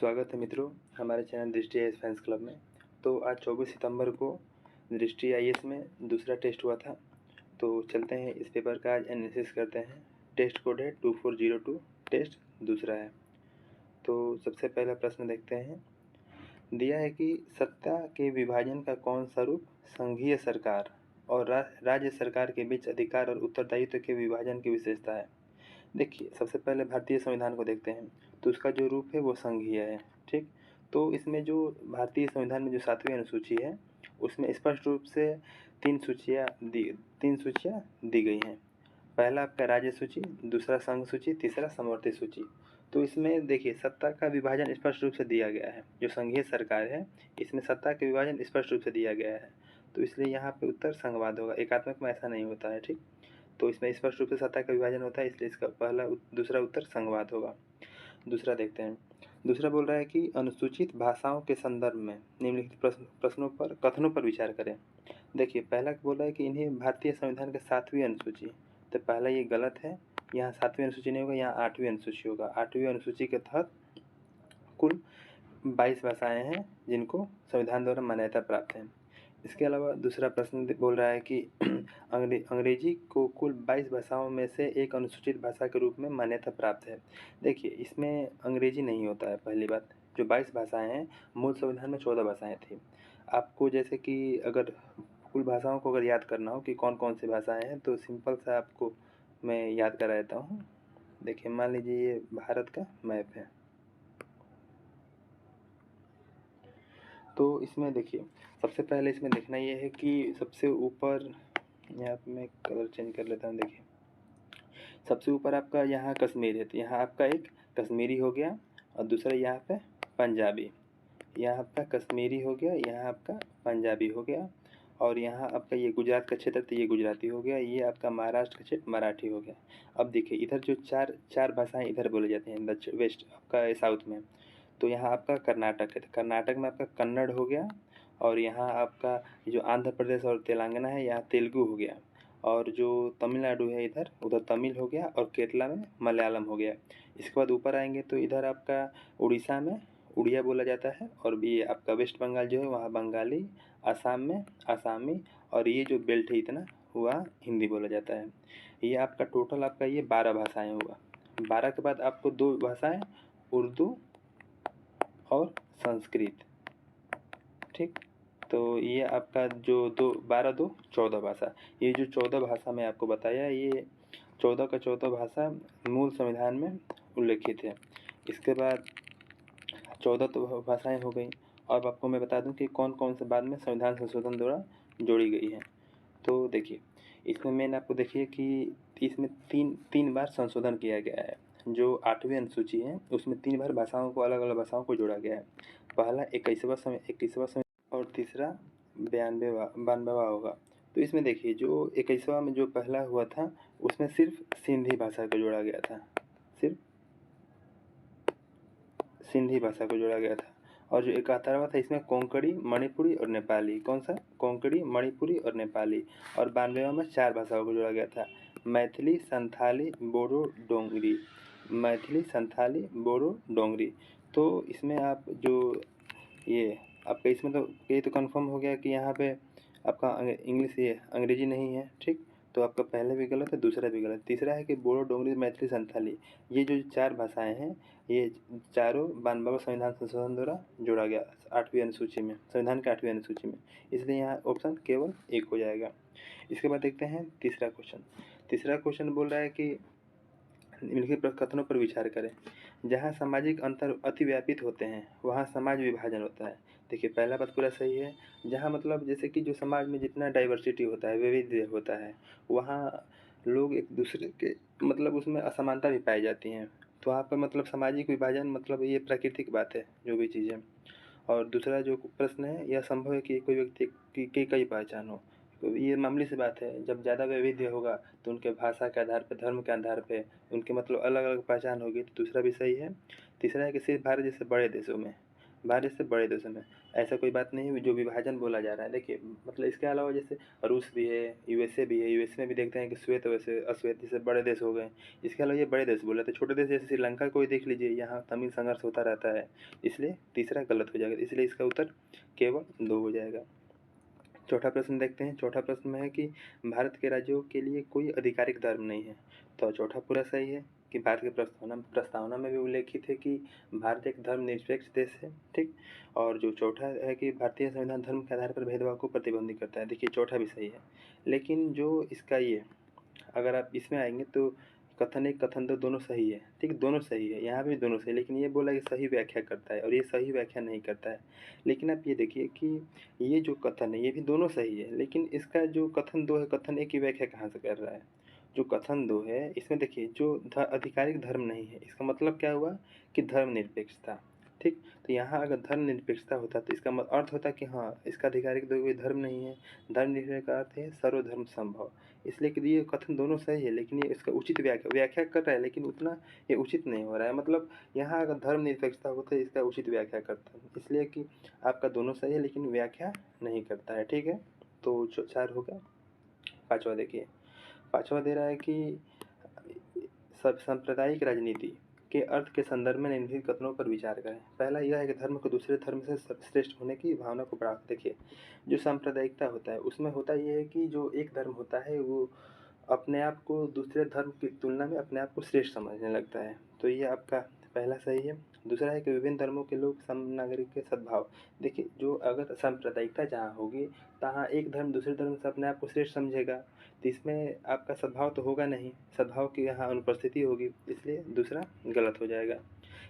स्वागत है मित्रों हमारे चैनल दृष्टि आईएएस फैंस क्लब में। तो आज 24 सितंबर को दृष्टि आईएएस में दूसरा टेस्ट हुआ था। तो चलते हैं इस पेपर का आज एनालिसिस करते हैं। टेस्ट कोड है 2402, टेस्ट दूसरा है। तो सबसे पहला प्रश्न देखते हैं। दिया है कि सत्ता के विभाजन का कौन सा रूप संघीय सरकार और राज्य सरकार के बीच अधिकार और उत्तरदायित्व के विभाजन की विशेषता है। देखिए, सबसे पहले भारतीय संविधान को देखते हैं। तो उसका जो रूप है वो संघीय है। ठीक, तो इसमें जो भारतीय संविधान में जो 7वीं अनुसूची है उसमें स्पष्ट रूप से तीन सूचियाँ दी गई हैं। पहला आपका राज्य सूची, दूसरा संघ सूची, तीसरा समवर्ती सूची। तो इसमें देखिए सत्ता का विभाजन स्पष्ट रूप से दिया गया है। जो संघीय सरकार है इसमें सत्ता का विभाजन स्पष्ट रूप से दिया गया है। तो इसलिए यहाँ पे उत्तर संघवाद होगा। एकात्मक में ऐसा नहीं होता है। ठीक, तो इसमें स्पष्ट रूप से सत्ता का विभाजन होता है, इसलिए इसका दूसरा उत्तर संघवाद होगा। दूसरा देखते हैं। दूसरा बोल रहा है कि अनुसूचित भाषाओं के संदर्भ में निम्नलिखित कथनों पर विचार करें। देखिए, पहला बोल रहा है कि इन्हें भारतीय संविधान के 7वीं अनुसूची। तो पहला ये गलत है। यहाँ 7वीं अनुसूची नहीं होगा, यहाँ 8वीं अनुसूची होगा। 8वीं अनुसूची के तहत कुल 22 भाषाएँ हैं जिनको संविधान द्वारा मान्यता प्राप्त है। इसके अलावा दूसरा प्रश्न बोल रहा है कि अंग्रेजी को कुल 22 भाषाओं में से एक अनुसूचित भाषा के रूप में मान्यता प्राप्त है। देखिए, इसमें अंग्रेजी नहीं होता है। पहली बात, जो 22 भाषाएं हैं, मूल संविधान में 14 भाषाएं थी। आपको जैसे कि अगर कुल भाषाओं को अगर याद करना हो कि कौन कौन सी भाषाएं हैं, तो सिंपल सा आपको मैं याद करा देता हूँ। देखिए, मान लीजिए ये भारत का मैप है। तो इसमें देखिए, सबसे पहले इसमें देखना ये है कि सबसे ऊपर, यहाँ पे मैं कलर चेंज कर लेता हूँ। देखिए, सबसे ऊपर आपका यहाँ कश्मीर है, तो यहाँ आपका एक कश्मीरी हो गया और दूसरा यहाँ पे पंजाबी। यहाँ आपका कश्मीरी हो गया, यहाँ आपका पंजाबी हो गया, और यहाँ आपका ये गुजरात का क्षेत्र, तो ये गुजराती हो गया। ये आपका महाराष्ट्र का क्षेत्र मराठी हो गया। अब देखिए, इधर जो चार भाषाएं इधर बोले जाते हैं, दक्षिण वेस्ट आपका साउथ में। तो यहाँ आपका कर्नाटक है, तो कर्नाटक में आपका कन्नड़ हो गया, और यहाँ आपका जो आंध्र प्रदेश और तेलंगाना है यहाँ तेलुगु हो गया, और जो तमिलनाडु है इधर उधर तमिल हो गया, और केरला में मलयालम हो गया। इसके बाद ऊपर आएंगे तो इधर आपका उड़ीसा में उड़िया बोला जाता है, और भी आपका वेस्ट बंगाल जो है वहाँ बंगाली, असम में आसामी, और ये जो बेल्ट है इतना हुआ हिंदी बोला जाता है। ये आपका टोटल आपका ये 12 भाषाएँ हुआ। 12 के बाद आपको 2 भाषाएँ उर्दू और संस्कृत। ठीक, तो ये आपका जो 14 भाषा, ये जो 14 भाषा मैं आपको बताया, ये 14 का 14 भाषा मूल संविधान में उल्लेखित है। इसके बाद 14 तो भाषाएं हो गई। अब आपको मैं बता दूं कि कौन कौन से बाद में संविधान संशोधन द्वारा जोड़ी गई है। तो देखिए, इसमें मैंने आपको देखिए कि इसमें तीन बार संशोधन किया गया है। जो 8वीं अनुसूची है उसमें 3 बार भाषाओं को, अलग अलग भाषाओं को जोड़ा गया है। पहला 21वां और तीसरा 92वां होगा। तो इसमें देखिए, जो 21वां में जो पहला हुआ था उसमें सिर्फ सिंधी भाषा को जोड़ा गया था, सिर्फ सिंधी भाषा को जोड़ा गया था। और जो 71वां था इसमें कोंकणी, मणिपुरी और नेपाली। कौन सा? कोंकणी, मणिपुरी और नेपाली। और 92वां में 4 भाषाओं को जोड़ा गया था, मैथिली, संथाली, बोडो, डोंगरी। मैथिली, संथाली, बोडो, डोंगरी। तो इसमें आप जो ये आपका इसमें तो ये तो कंफर्म हो गया कि यहाँ पे आपका इंग्लिश, ये अंग्रेजी नहीं है। ठीक, तो आपका पहला भी गलत है, दूसरा भी गलत। तीसरा है कि बोडो, डोंगरी, मैथिली, संथाली, ये जो 4 भाषाएं हैं ये चारों 92वां संविधान संशोधन द्वारा जोड़ा गया 8वीं अनुसूची में, संविधान के 8वीं अनुसूची में। इसलिए यहाँ ऑप्शन केवल 1 हो जाएगा। इसके बाद देखते हैं तीसरा क्वेश्चन। तीसरा क्वेश्चन बोल रहा है कि निम्नलिखित कथनों पर विचार करें। जहाँ सामाजिक अंतर अतिव्यापित होते हैं वहाँ समाज विभाजन होता है। देखिए, पहला बात पूरा सही है। जहाँ मतलब जैसे कि जो समाज में जितना डाइवर्सिटी होता है, वैविध्य होता है, वहाँ लोग एक दूसरे के मतलब उसमें असमानता भी पाई जाती हैं। तो वहाँ पर मतलब सामाजिक विभाजन मतलब ये प्राकृतिक बात है, जो भी चीज़ है। और दूसरा जो प्रश्न है, यह संभव है कि कोई व्यक्ति की कई पहचान हो। तो ये मामूली सी बात है। जब ज़्यादा वैविध्य होगा तो उनके भाषा के आधार पर, धर्म के आधार पर उनके मतलब अलग अलग पहचान होगी। तो दूसरा भी सही है। तीसरा है कि सिर्फ भारत जैसे बड़े देशों में भारत जैसे बड़े देशों में ऐसा कोई बात नहीं है जो विभाजन बोला जा रहा है। देखिए मतलब इसके अलावा जैसे रूस भी है, यूएसए भी है, यूएसए में भी देखते हैं कि श्वेत वैसे अश्वेत जैसे बड़े देश हो गए। इसके अलावा ये बड़े देश बोल रहे थे, छोटे देश जैसे श्रीलंका को ही देख लीजिए, यहाँ तमिल संघर्ष होता रहता है, इसलिए तीसरा गलत हो जाएगा, इसलिए इसका उत्तर केवल 2 हो जाएगा। चौथा प्रश्न देखते हैं। चौथा प्रश्न में है कि भारत के राज्यों के लिए कोई आधिकारिक धर्म नहीं है। तो चौथा पूरा सही है कि भारत के प्रस्तावना में भी उल्लेखित है कि भारत एक धर्मनिरपेक्ष देश है, ठीक। और जो चौथा है कि भारतीय संविधान धर्म के आधार पर भेदभाव को प्रतिबंधित करता है। देखिए चौथा भी सही है, लेकिन जो इसका ये अगर आप इसमें आएंगे तो कथन एक कथन दो दोनों सही है, ठीक, दोनों सही है, यहाँ भी दोनों सही, लेकिन ये बोला कि सही व्याख्या करता है और ये सही व्याख्या नहीं करता है। लेकिन आप ये देखिए कि ये जो कथन है ये भी दोनों सही है, लेकिन इसका जो कथन दो है कथन एक की व्याख्या कहाँ से कर रहा है। जो कथन दो है इसमें देखिए जो आधिकारिक धर्म नहीं है, इसका मतलब क्या हुआ कि धर्मनिरपेक्षता, ठीक। तो यहाँ अगर धर्मनिरपेक्षता होता तो इसका अर्थ होता कि हाँ इसका आधिकारिक कोई धर्म नहीं है। धर्मनिरपेक्ष का अर्थ है सर्वधर्म संभव, इसलिए कि ये कथन दोनों सही है, लेकिन ये इसका उचित व्याख्या कर रहा है, लेकिन उतना ये उचित नहीं हो रहा है। मतलब यहाँ अगर धर्मनिरपेक्षता होता है इसका उचित व्याख्या करता है, इसलिए कि आपका दोनों सही है लेकिन व्याख्या नहीं करता है, ठीक है। तो 4 हो गया। पाँचवा देखिए, पाँचवा दे रहा है कि सब सांप्रदायिक राजनीति के अर्थ के संदर्भ में निम्नलिखित कथनों पर विचार करें। पहला यह है कि धर्म को दूसरे धर्म से श्रेष्ठ होने की भावना को बढ़ावा। देखिए जो सांप्रदायिकता होता है उसमें होता ये है कि जो एक धर्म होता है वो अपने आप को दूसरे धर्म की तुलना में अपने आप को श्रेष्ठ समझने लगता है, तो ये आपका पहला सही है। दूसरा है कि विभिन्न धर्मों के लोग समनागरिक के सद्भाव। देखिए जो अगर सांप्रदायिकता जहाँ होगी तहाँ एक धर्म दूसरे धर्म से अपने आप को श्रेष्ठ समझेगा, तो इसमें आपका सद्भाव तो होगा नहीं, सद्भाव की यहाँ अनुपस्थिति होगी, इसलिए दूसरा गलत हो जाएगा।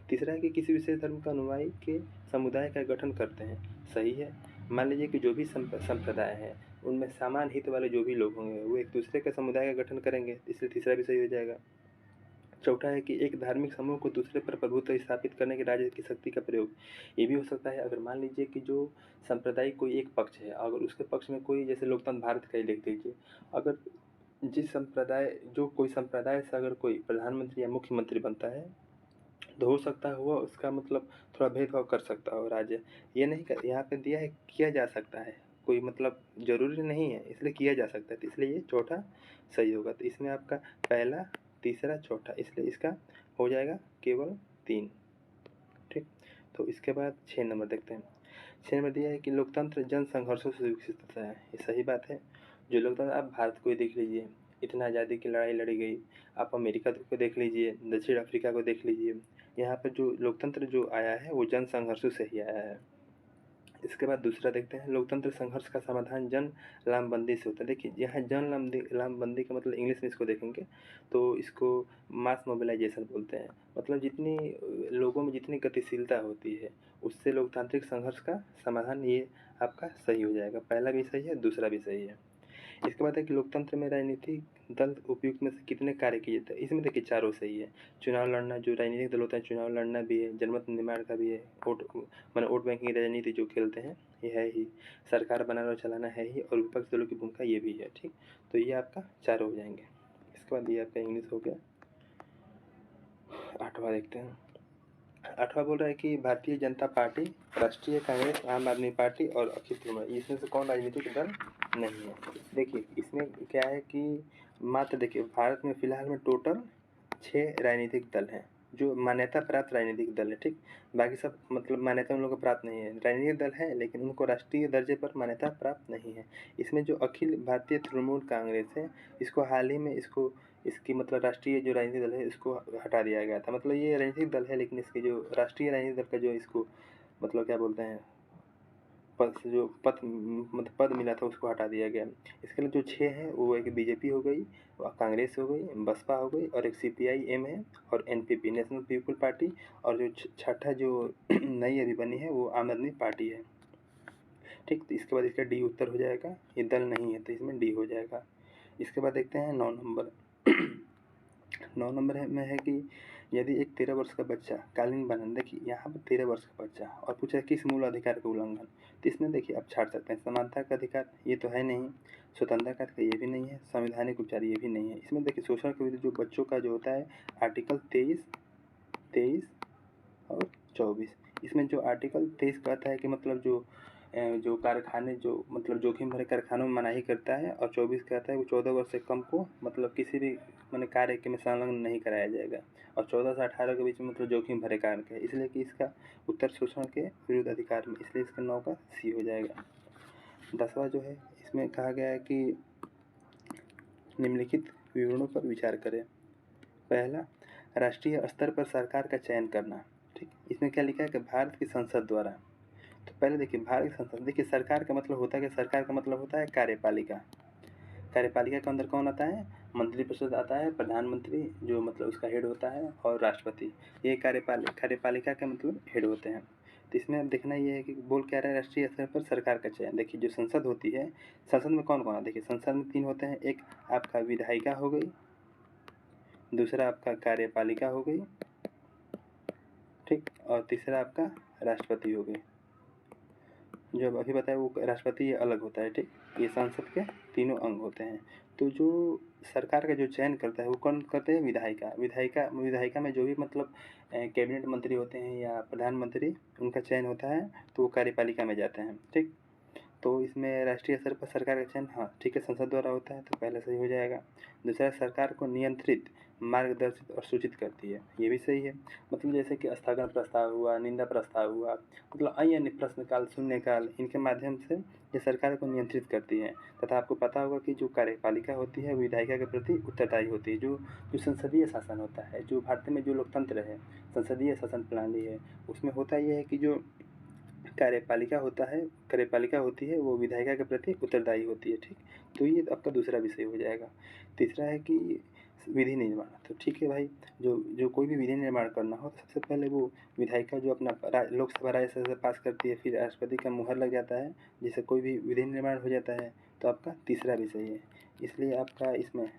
तीसरा है कि किसी विशेष धर्म का अनुयायी के समुदाय का गठन करते हैं, सही है। मान लीजिए कि जो भी संप्रदाय है उनमें समान हित वाले जो भी लोग होंगे वो एक दूसरे के समुदाय का गठन करेंगे, इसलिए तीसरा भी सही हो जाएगा। चौथा है कि एक धार्मिक समूह को दूसरे पर प्रभुत्व स्थापित करने के राज्य की शक्ति का प्रयोग। ये भी हो सकता है अगर मान लीजिए कि जो सांप्रदायिक कोई एक पक्ष है, अगर उसके पक्ष में कोई जैसे लोकतंत्र भारत का ही देख लीजिए, अगर जिस संप्रदाय जो कोई संप्रदाय से अगर कोई प्रधानमंत्री या मुख्यमंत्री बनता है तो हो सकता है वो उसका मतलब थोड़ा भेदभाव कर सकता हो राज्य। ये नहीं कर, यहाँ पे दिया है किया जा सकता है, कोई मतलब ज़रूरी नहीं है, इसलिए किया जा सकता है, तो इसलिए ये चौथा सही होगा। तो इसमें आपका पहला तीसरा चौथा, इसलिए इसका हो जाएगा केवल 3, ठीक। तो इसके बाद 6 नंबर देखते हैं। 6 नंबर दिया है कि लोकतंत्र जन संघर्षों से विकसित होता है, ये सही बात है। जो लोकतंत्र आप भारत को ही देख लीजिए, इतना आज़ादी की लड़ाई लड़ी गई। आप अमेरिका को देख लीजिए, दक्षिण अफ्रीका को देख लीजिए, यहाँ पर जो लोकतंत्र जो आया है वो जन संघर्षों से ही आया है। इसके बाद दूसरा देखते हैं, लोकतंत्र संघर्ष का समाधान जन लामबंदी से होता है। देखिए यहाँ जन लामबंदी का मतलब इंग्लिश में इसको देखेंगे तो इसको मास मोबिलाइजेशन बोलते हैं। मतलब जितनी लोगों में जितनी गतिशीलता होती है उससे लोकतांत्रिक संघर्ष का समाधान, ये आपका सही हो जाएगा। पहला भी सही है, दूसरा भी सही है। इसके बाद है कि लोकतंत्र में राजनीतिक दल उपयुक्त में से कितने कार्य किए जाते हैं। इसमें देखिए चारों सही है। चुनाव लड़ना, जो राजनीतिक दल होता है चुनाव लड़ना भी है, जनमत निर्माण का भी है, वोट बैंकिंग की राजनीति जो खेलते हैं ये है ही, सरकार बनाना और चलाना है ही, और विपक्ष दलों की भूमिका ये भी है, ठीक। तो ये आपका चारों हो जाएंगे। इसके बाद ये आपका इंग्लिश हो गया। 8वां देखते हैं। 8वां बोल रहा है कि भारतीय जनता पार्टी, राष्ट्रीय कांग्रेस, आम आदमी पार्टी और अखिल तृणमूल, इसमें से कौन राजनीतिक दल नहीं है। देखिए इसमें क्या है कि मात्र देखिए भारत में फिलहाल में टोटल 6 राजनीतिक दल हैं जो मान्यता प्राप्त राजनीतिक दल है, ठीक। बाकी सब मतलब मान्यता उन लोगों को प्राप्त नहीं है, राजनीतिक दल है लेकिन उनको राष्ट्रीय दर्जे पर मान्यता प्राप्त नहीं है। इसमें जो अखिल भारतीय तृणमूल कांग्रेस है इसको हाल ही में इसकी मतलब राष्ट्रीय जो राजनीतिक दल है इसको हटा दिया गया था। मतलब ये राजनीतिक दल है लेकिन इसके जो राष्ट्रीय राजनीतिक दल का जो इसको मतलब क्या बोलते हैं पद जो पद मतलब पद मिला था उसको हटा दिया गया। इसके लिए जो 6 हैं वो एक बीजेपी हो गई, कांग्रेस हो गई, बसपा हो गई, और एक सीपीआई-एम है, और एनपीपी नेशनल पीपल पार्टी, और जो छठा जो नई अभी बनी है वो आम आदमी पार्टी है, ठीक। तो इसके बाद इसका डी उत्तर हो जाएगा, ये दल नहीं है तो इसमें डी हो जाएगा। इसके बाद देखते हैं 9 नंबर। 9 नंबर में है कि यदि एक 13 वर्ष का बच्चा कालीन बनाना, देखिए यहाँ पर 13 वर्ष का बच्चा और पूछा है किस मूल अधिकार का उल्लंघन, तो इसमें देखिए आप छाड़ सकते हैं। समानता का अधिकार ये तो है नहीं, स्वतंत्रता का अधिकार ये भी नहीं है, संवैधानिक उपचार ये भी नहीं है। इसमें देखिए शोषण के विरुद्ध जो बच्चों का जो होता है आर्टिकल 23 और 24, इसमें जो आर्टिकल 23 कहता है कि मतलब जो कारखाने जो मतलब जोखिम भरे कारखानों में मनाही करता है, और 24 कहता है वो 14 वर्ष से कम को मतलब किसी भी माने कार्य के में संलग्न नहीं कराया जाएगा, और 14 से 18 के बीच में मतलब जोखिम भरे कार्य है, इसलिए कि इसका उत्तर शोषण के विरुद्ध अधिकार में, इसलिए इसका 9 का सी हो जाएगा। 10वां जो है इसमें कहा गया है कि निम्नलिखित विवरणों पर विचार करें। पहला, राष्ट्रीय स्तर पर सरकार का चयन करना। ठीक, इसमें क्या लिखा है कि भारत की संसद द्वारा। तो पहले देखिए भारत की संसद, देखिए सरकार का मतलब होता है कि सरकार का मतलब होता है कार्यपालिका। कार्यपालिका के अंदर कौन आता है? मंत्रिपरिषद आता है, प्रधानमंत्री जो मतलब उसका हेड होता है, और राष्ट्रपति, ये कार्यपालिका के मतलब हेड होते हैं। तो इसमें अब देखना ये है कि बोल क्या रहा है, राष्ट्रीय स्तर पर सरकार का चयन। देखिए जो संसद होती है, संसद में कौन कौन आता है? देखिए संसद में 3 होते हैं, एक आपका विधायिका हो गई, दूसरा आपका कार्यपालिका हो गई, ठीक, और तीसरा आपका राष्ट्रपति हो गई। जो अब अभी बताया वो राष्ट्रपति ये अलग होता है, ठीक, ये संसद के तीनों अंग होते हैं। तो जो सरकार का जो चयन करता है वो कौन करते हैं? विधायिका में जो भी मतलब कैबिनेट मंत्री होते हैं या प्रधानमंत्री, उनका चयन होता है, तो वो कार्यपालिका में जाते हैं, ठीक। तो इसमें राष्ट्रीय स्तर पर सरकार का चयन, हाँ ठीक है, संसद द्वारा होता है, तो पहले सही हो जाएगा। दूसरा, सरकार को नियंत्रित, मार्गदर्शित और सूचित करती है, ये भी सही है। मतलब जैसे कि स्थगन प्रस्ताव हुआ, निंदा प्रस्ताव हुआ, मतलब अन्य प्रश्नकाल, शून्यकाल, इनके माध्यम से ये सरकार को नियंत्रित करती है। तथा आपको पता होगा कि जो कार्यपालिका होती है विधायिका के प्रति उत्तरदायी होती है। जो संसदीय शासन होता है, जो भारत में जो लोकतंत्र है, संसदीय शासन प्रणाली है, उसमें होता ये है कि जो कार्यपालिका होती है वो विधायिका के प्रति उत्तरदायी होती है, ठीक। तो ये आपका दूसरा विषय हो जाएगा। तीसरा है कि विधि निर्माण। तो ठीक है भाई, जो कोई भी विधि निर्माण करना हो तो सबसे पहले वो विधायिका जो अपना लोकसभा राज्यसभा से पास करती है, फिर राष्ट्रपति का मुहर लग जाता है, जिससे कोई भी विधि निर्माण हो जाता है। तो आपका तीसरा विषय है, इसलिए आपका इसमें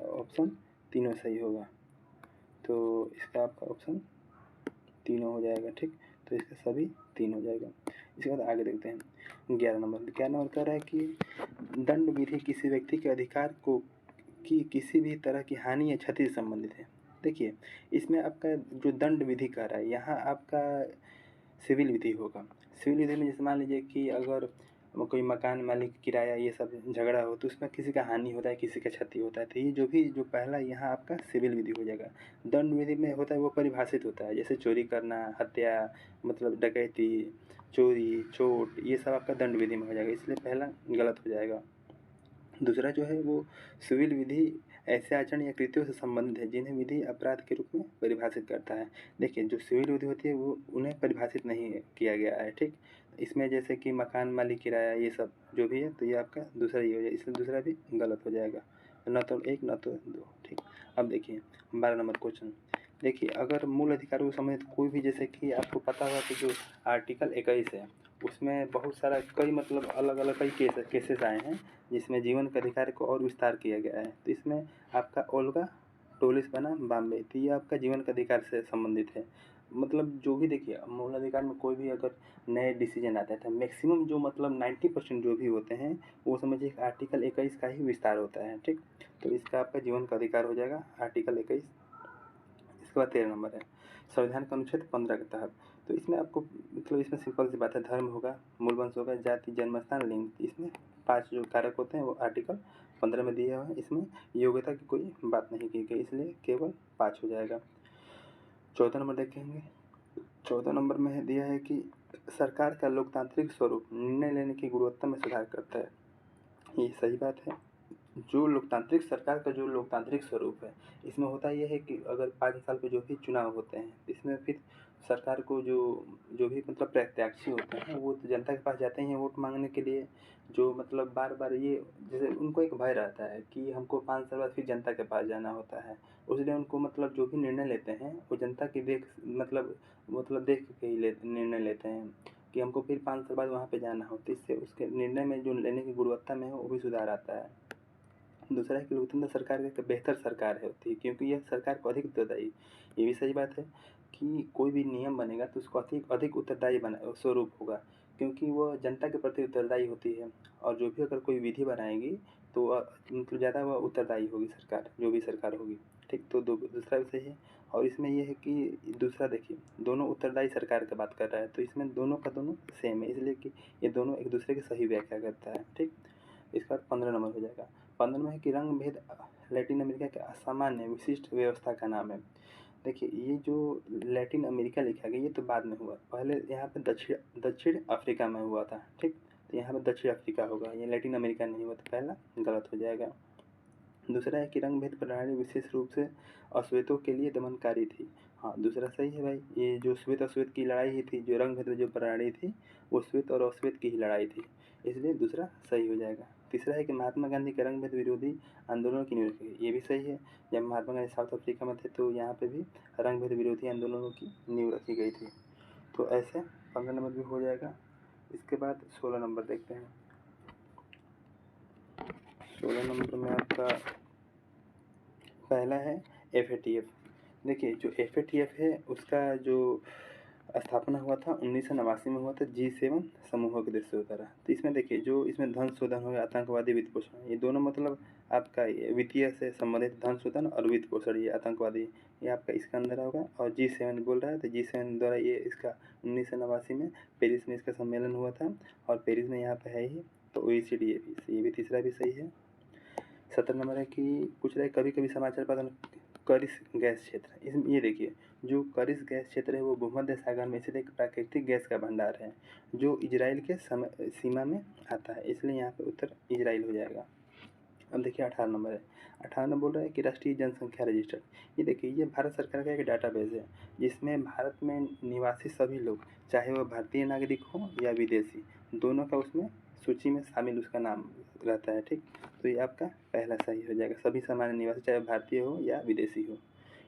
ऑप्शन तीनों सही होगा। तो इसका आपका ऑप्शन तीनों हो जाएगा, ठीक। तो इसका सभी 3 हो जाएगा। इसके बाद आगे देखते हैं 11 नंबर। 11 नंबर कह रहा है कि दंड विधि किसी व्यक्ति के अधिकार को की किसी भी तरह की हानि या क्षति से संबंधित है। देखिए इसमें आपका जो दंड विधि कह रहा है, यहाँ आपका सिविल विधि होगा। सिविल विधि में जैसे मान लीजिए कि अगर कोई मकान मालिक, किराया, ये सब झगड़ा हो तो उसमें किसी का हानि होता है, किसी का क्षति होता है, तो ये जो पहला यहाँ आपका सिविल विधि हो जाएगा। दंड विधि में होता है वो परिभाषित होता है, जैसे चोरी करना, हत्या, मतलब डकैती, चोरी, चोट, ये सब आपका दंड विधि में हो जाएगा, इसलिए पहला गलत हो जाएगा। दूसरा जो है वो सिविल विधि ऐसे आचरण या कृत्यों से संबंधित है जिन्हें विधि अपराध के रूप में परिभाषित करता है। देखिए जो सिविल विधि होती है वो उन्हें परिभाषित नहीं किया गया है, ठीक। इसमें जैसे कि मकान मालिक, किराया, ये सब जो भी है, तो ये आपका दूसरा ही हो जाएगा, इसलिए दूसरा भी गलत हो जाएगा, न तो 1 न तो 2, ठीक। अब देखिए 12 नंबर क्वेश्चन। देखिए अगर मूल अधिकारों से संबंधित कोई भी, जैसे कि आपको पता होगा कि जो आर्टिकल 21 है उसमें बहुत सारा कई मतलब अलग अलग कई केसेस आए हैं जिसमें जीवन के अधिकार को और विस्तार किया गया है। तो इसमें आपका ओल्गा टोलिस बनाम बॉम्बे, तो ये आपका जीवन के अधिकार से संबंधित है। मतलब जो भी देखिए मूल अधिकार में कोई भी अगर नए डिसीजन आता है तो मैक्सिमम जो मतलब 90% जो भी होते हैं वो समझिए आर्टिकल 21 का ही विस्तार होता है, ठीक। तो इसका आपका जीवन का अधिकार हो जाएगा आर्टिकल 21। इसके बाद 13 नंबर है संविधान का अनुच्छेद 15 के तहत। तो इसमें आपको मतलब इसमें सिंपल सी बात है, धर्म होगा, मूल वंश होगा, जाति, जन्मस्थान, लिंग, इसमें 5 जो कारक होते हैं वो आर्टिकल 15 में दिया हुआ है। इसमें योग्यता की कोई बात नहीं की गई, इसलिए केवल 5 हो जाएगा। 14 नंबर देखेंगे। 14 नंबर में दिया है कि सरकार का लोकतांत्रिक स्वरूप निर्णय लेने की गुणवत्ता में सुधार करता है। ये सही बात है। सरकार का जो लोकतांत्रिक स्वरूप है, इसमें होता यह है कि अगर 5 साल पे जो भी चुनाव होते हैं, इसमें फिर सरकार को जो भी मतलब प्रत्याशी होते हैं वो तो जनता के पास जाते ही हैं वोट मांगने के लिए। जो मतलब बार-बार ये जैसे उनको एक भय रहता है कि हमको 5 साल बाद फिर जनता के पास जाना होता है, इसलिए उनको मतलब जो भी निर्णय लेते हैं वो जनता की देख के ही निर्णय लेते हैं कि हमको फिर 5 साल बाद वहाँ पे जाना हो, तो इससे उसके निर्णय में जो लेने की गुणवत्ता में है वो भी सुधार आता है। दूसरा है कि लोकतंत्र सरकार एक बेहतर सरकार है होती है क्योंकि यह सरकार को अधिक उत्तरदायी, ये भी सही बात है कि कोई भी नियम बनेगा तो उसको अधिक उत्तरदायी स्वरूप होगा क्योंकि वह जनता के प्रति उत्तरदायी होती है, और जो भी अगर कोई विधि बनाएगी तो मतलब ज़्यादा वह उत्तरदायी होगी सरकार, जो भी सरकार होगी, ठीक। तो दूसरा विषय है। और इसमें ये है कि दूसरा देखिए, दोनों उत्तरदायी सरकार की बात कर रहा है, तो इसमें दोनों का दोनों सेम है, इसलिए कि ये दोनों एक दूसरे की सही व्याख्या करता है। ठीक, इसका 15 नंबर हो जाएगा। 15 में है कि रंग भेद लैटिन अमेरिका के असामान्य विशिष्ट व्यवस्था का नाम है। देखिए, ये जो लैटिन अमेरिका लिखा गया, ये तो बाद में हुआ, पहले यहाँ पे दक्षिण अफ्रीका में हुआ था। ठीक, तो यहाँ पे दक्षिण अफ्रीका होगा, ये लैटिन अमेरिका नहीं हुआ, तो पहला गलत हो जाएगा। दूसरा है कि रंग भेद प्रणाली विशेष रूप से अश्वेतों के लिए दमनकारी थी। हाँ, दूसरा सही है भाई, ये जो श्वेत अश्वेत की लड़ाई ही थी, जो रंग भेद जो प्रणाली थी वो श्वेत और अश्वेत की ही लड़ाई थी, इसलिए दूसरा सही हो जाएगा। तीसरा है कि महात्मा गांधी के रंग भेद विरोधी आंदोलनों की नींव रखी, ये भी सही है। जब महात्मा गांधी साउथ अफ्रीका में थे तो यहाँ पे भी रंग भेद विरोधी आंदोलनों की नींव रखी गई थी। तो ऐसे 15 नंबर भी हो जाएगा। इसके बाद 16 नंबर देखते हैं। 16 नंबर में आपका पहला है FATF। देखिए, जो FATF है उसका जो स्थापना हुआ था 1989 में हुआ था, G7 समूहों के देशों द्वारा। तो इसमें देखिए, जो इसमें धन शोधन हो गया, आतंकवादी वित्त पोषण, ये दोनों मतलब आपका वित्तीय से संबंधित धन शोधन और वित्त पोषण, ये आतंकवादी, ये आपका इसके अंदर होगा। और G7 बोल रहा है, तो G7 द्वारा ये इसका 1989 में पेरिस में इसका सम्मेलन हुआ था, और पेरिस में यहाँ पे है ही, तो OECD ये भी तीसरा भी सही है। 17 नंबर है कि पूछ रहा है कभी कभी समाचार पत्र करिस गैस क्षेत्र, इसमें ये देखिए, जो करिस गैस क्षेत्र है वो भूमध्य सागर में स्थित एक प्राकृतिक गैस का भंडार है जो इजराइल के सीमा में आता है, इसलिए यहाँ पे उत्तर इजराइल हो जाएगा। अब देखिए 18 नंबर है। 18 में बोल रहा है कि राष्ट्रीय जनसंख्या रजिस्टर, ये देखिए, ये भारत सरकार का एक डाटाबेस है जिसमें भारत में निवासी सभी लोग, चाहे वह भारतीय नागरिक हो या विदेशी, दोनों का उसमें सूची में शामिल उसका नाम रहता है। ठीक, तो ये आपका पहला सही हो जाएगा, सभी सामान्य निवासी चाहे भारतीय हो या विदेशी हो।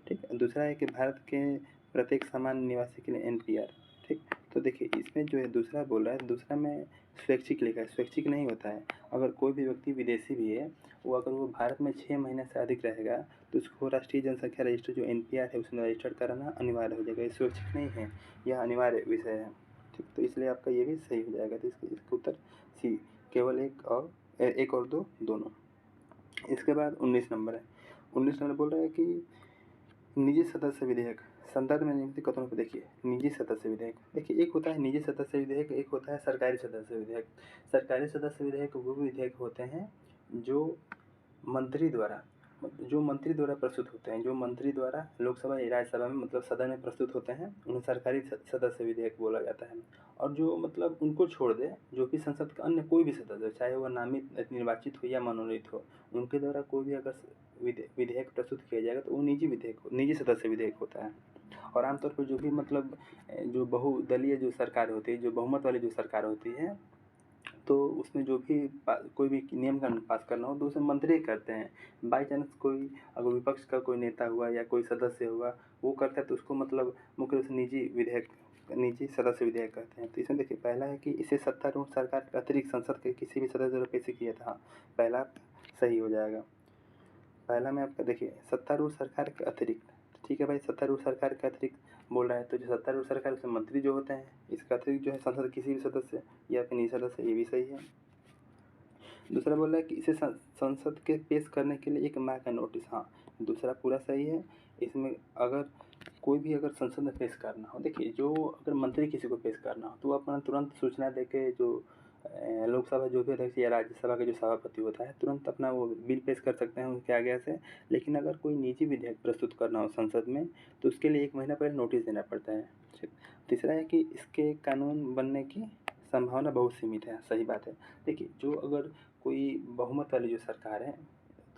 ठीक, दूसरा है कि भारत के प्रत्येक सामान्य निवासी के लिए NPR। ठीक, तो देखिए इसमें जो है दूसरा बोल रहा है, दूसरा में स्वैच्छिक लिखा है, स्वैच्छिक नहीं होता है। अगर कोई भी व्यक्ति विदेशी भी है, वो अगर वो भारत में 6 महीने से अधिक रहेगा तो उसको राष्ट्रीय जनसंख्या रजिस्टर जो NPR है उसमें रजिस्टर्ड कराना अनिवार्य हो जाएगा, ये स्वैच्छिक नहीं है, यह अनिवार्य विषय है। ठीक, तो इसलिए आपका ये भी सही हो जाएगा। तो इसका उत्तर सी, केवल एक और दो दोनों। इसके बाद 19 नंबर है। 19 नंबर बोल रहा है कि निजी सदस्य विधेयक संदर्भ में निम्नलिखित कथनों को देखिए। निजी सदस्य विधेयक, देखिए, एक होता है निजी सदस्य विधेयक, एक होता है सरकारी सदस्य विधेयक। सरकारी सदस्य विधेयक वो विधेयक होते हैं जो मंत्री द्वारा प्रस्तुत होते हैं, जो मंत्री द्वारा लोकसभा या राज्यसभा में मतलब सदन में प्रस्तुत होते हैं, उन्हें सरकारी सदस्य विधेयक बोला जाता है। और जो मतलब उनको छोड़ दे, जो कि संसद का अन्य कोई भी सदस्य, चाहे वह नामित निर्वाचित हो या मनोनीत हो, उनके द्वारा कोई भी अगर विधेयक प्रस्तुत किया जाएगा तो वो निजी सदस्य विधेयक होता है। और आमतौर पर जो भी मतलब जो बहुदलीय जो सरकार होती है, जो बहुमत वाली जो सरकार होती है, तो उसमें जो भी कोई भी नियम कानून पास करना हो तो उसे मंत्री करते हैं। बाई चांस कोई अगर विपक्ष का कोई नेता हुआ या कोई सदस्य हुआ वो करता है तो उसको मतलब मुख्य रूप से निजी सदस्य विधेयक कहते हैं। तो इसमें देखिए, पहला है कि इसे सत्तारूढ़ सरकार के अतिरिक्त संसद के किसी भी सदस्य द्वारा पेश किया था। पहला सही हो जाएगा। पहला में आपका देखिए, सत्तारूढ़ सरकार के अतिरिक्त, ठीक है भाई, सत्तारूढ़ सरकार के अतिरिक्त बोल रहा है, तो जो सत्तारूढ़ सरकार उसमें मंत्री जो होते हैं, इसका अतिरिक्त जो है संसद किसी भी सदस्य या फिर निजी सदस्य, ये भी सही है। दूसरा बोल रहा है कि इसे संसद के पेश करने के लिए 1 माह का नोटिस, हाँ, दूसरा पूरा सही है। इसमें अगर कोई भी अगर संसद में पेश करना हो, देखिए, जो अगर मंत्री किसी को पेश करना हो तो वो अपना तुरंत सूचना देके जो लोकसभा जो भी अध्यक्ष या राज्यसभा का जो सभापति होता है, तुरंत अपना वो बिल पेश कर सकते हैं उनके आगे से। लेकिन अगर कोई निजी विधेयक प्रस्तुत करना हो संसद में तो उसके लिए 1 महीना पहले नोटिस देना पड़ता है। तीसरा है कि इसके कानून बनने की संभावना बहुत सीमित है, सही बात है। देखिए, जो अगर कोई बहुमत वाली जो सरकार है,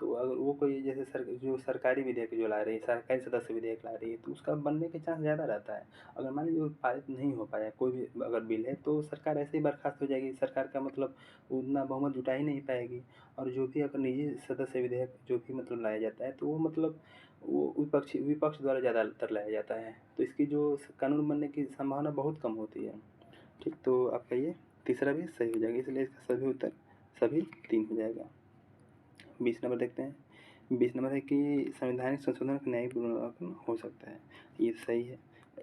तो अगर वो कोई जैसे जो सरकारी विधेयक जो ला रही है, सरकारी सदस्य विधेयक ला रही है, तो उसका बनने के चांस ज़्यादा रहता है। अगर मान लीजिए पारित नहीं हो पाया कोई भी अगर बिल है तो सरकार ऐसे ही बर्खास्त हो जाएगी, सरकार का मतलब उतना बहुमत जुटा ही नहीं पाएगी। और जो भी अगर निजी सदस्य विधेयक जो भी मतलब लाया जाता है तो वो मतलब वो विपक्ष द्वारा ज़्यादातर लाया जाता है, तो इसकी जो कानून बनने की संभावना बहुत कम होती है। ठीक, तो आपका ये तीसरा भी सही हो जाएगा, इसलिए इसका सभी उत्तर सभी 3 हो जाएगा। 20 नंबर देखते हैं। 20 नंबर है कि संवैधानिक संशोधन का न्यायिक पुनर्विलोकन हो सकता है, ये सही है।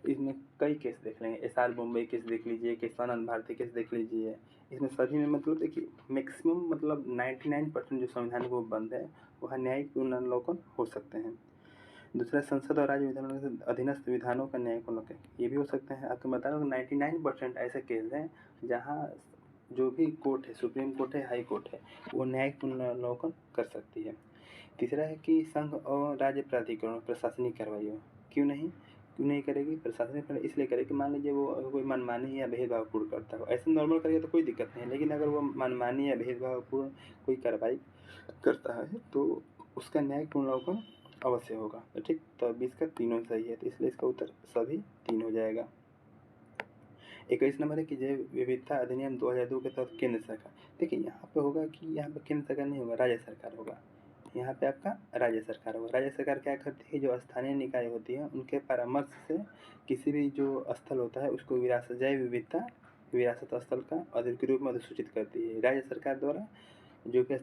इसमें कई केस देख लेंगे, SR बॉम्बे केस देख लीजिए, केशवानंद भारती केस देख लीजिए, इसमें सभी में मतलब देखिए मैक्सिमम मतलब 99% जो संविधान को बंद है वह न्यायिक पुनर्विलोकन हो सकते हैं। दूसरा संसद और राज्य विधानों के अधीनस्थ विधानों का न्यायिक अवलोकन, ये भी हो सकते हैं। आपको बता दूँ 99% ऐसे केस हैं जहाँ जो भी कोर्ट है, सुप्रीम कोर्ट है, हाई कोर्ट है, वो न्यायिक अवलोकन कर सकती है। तीसरा है कि संघ और राज्य प्राधिकरण प्रशासनिक कार्रवाई क्यों नहीं करेगी प्रशासनिक कार्रवाई? इसलिए करेगी, मान लीजिए वो अगर कोई मनमानी या भेदभावपूर्ण करता हो, ऐसे नॉर्मल करेगा तो कोई दिक्कत नहीं है, लेकिन अगर वो मनमानी या भेदभावपूर्ण कोई कार्रवाई करता है तो उसका न्यायिक अवलोकन अवश्य होगा। तो ठीक, तो अब इसका तीनों सही है, तो इसलिए इसका उत्तर सभी 3 हो जाएगा। 21 नंबर है कि जैव विविधता अधिनियम 2002 के तहत केंद्र सरकार, देखिए यहाँ पे होगा कि यहाँ पे केंद्र सरकार नहीं होगा, राज्य सरकार होगा। यहाँ पे आपका राज्य सरकार होगा। राज्य सरकार क्या करती है, जो स्थानीय निकाय होती है उनके परामर्श से किसी भी जो स्थल होता है उसको विरासत जैव विविधता विरासत स्थल का के रूप में अधिसूचित करती है। राज्य सरकार द्वारा जो कि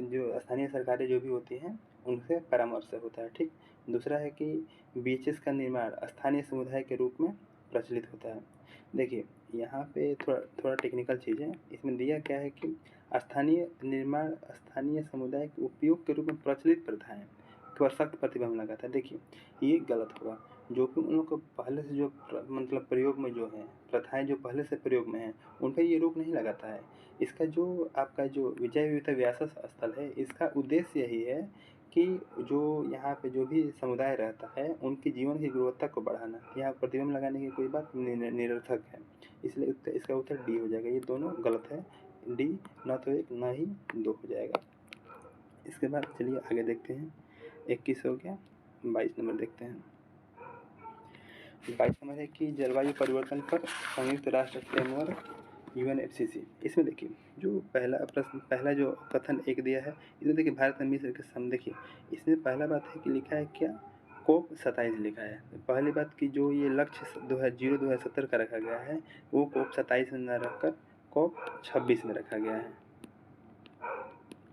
जो स्थानीय सरकारें जो भी होती हैं उनसे परामर्श होता है। ठीक, दूसरा है कि बीएचएस का निर्माण स्थानीय समुदाय के रूप में प्रचलित होता है। देखिए यहाँ पे थोड़ा टेक्निकल चीज़ है, इसमें दिया क्या है कि स्थानीय निर्माण स्थानीय समुदाय के उपयोग के रूप में प्रचलित प्रथाएं पर सख्त प्रतिबंध लगाता है। देखिए ये गलत होगा, जो कि उन लोग को पहले से जो मतलब प्रयोग में जो है प्रथाएं जो पहले से प्रयोग में हैं उन पर ये रोक नहीं लगाता है। इसका जो आपका जो जैव विविधता विरासत स्थल है, इसका उद्देश्य यही है कि जो यहाँ पे जो भी समुदाय रहता है उनकी जीवन की गुणवत्ता को बढ़ाना। यहाँ प्रतिबंध लगाने की कोई बात निरर्थक है, इसलिए इसका उत्तर डी हो जाएगा। ये दोनों गलत है, डी न तो 1 न ही 2 हो जाएगा। इसके बाद चलिए आगे देखते हैं। 21 हो गया, 22 नंबर देखते हैं। 22 नंबर है कि जलवायु परिवर्तन पर संयुक्त राष्ट्र फ्रेमवर्क UNFCCC। इसमें देखिए जो पहला प्रश्न पहला जो कथन एक दिया है, इसमें देखिए भारत में मिस्र के सम, देखिए इसमें पहला बात है कि लिखा है क्या, COP27 लिखा है। पहली बात कि जो ये लक्ष्य 2070 का रखा गया है वो COP27 में न रखकर COP26 में रखा गया है।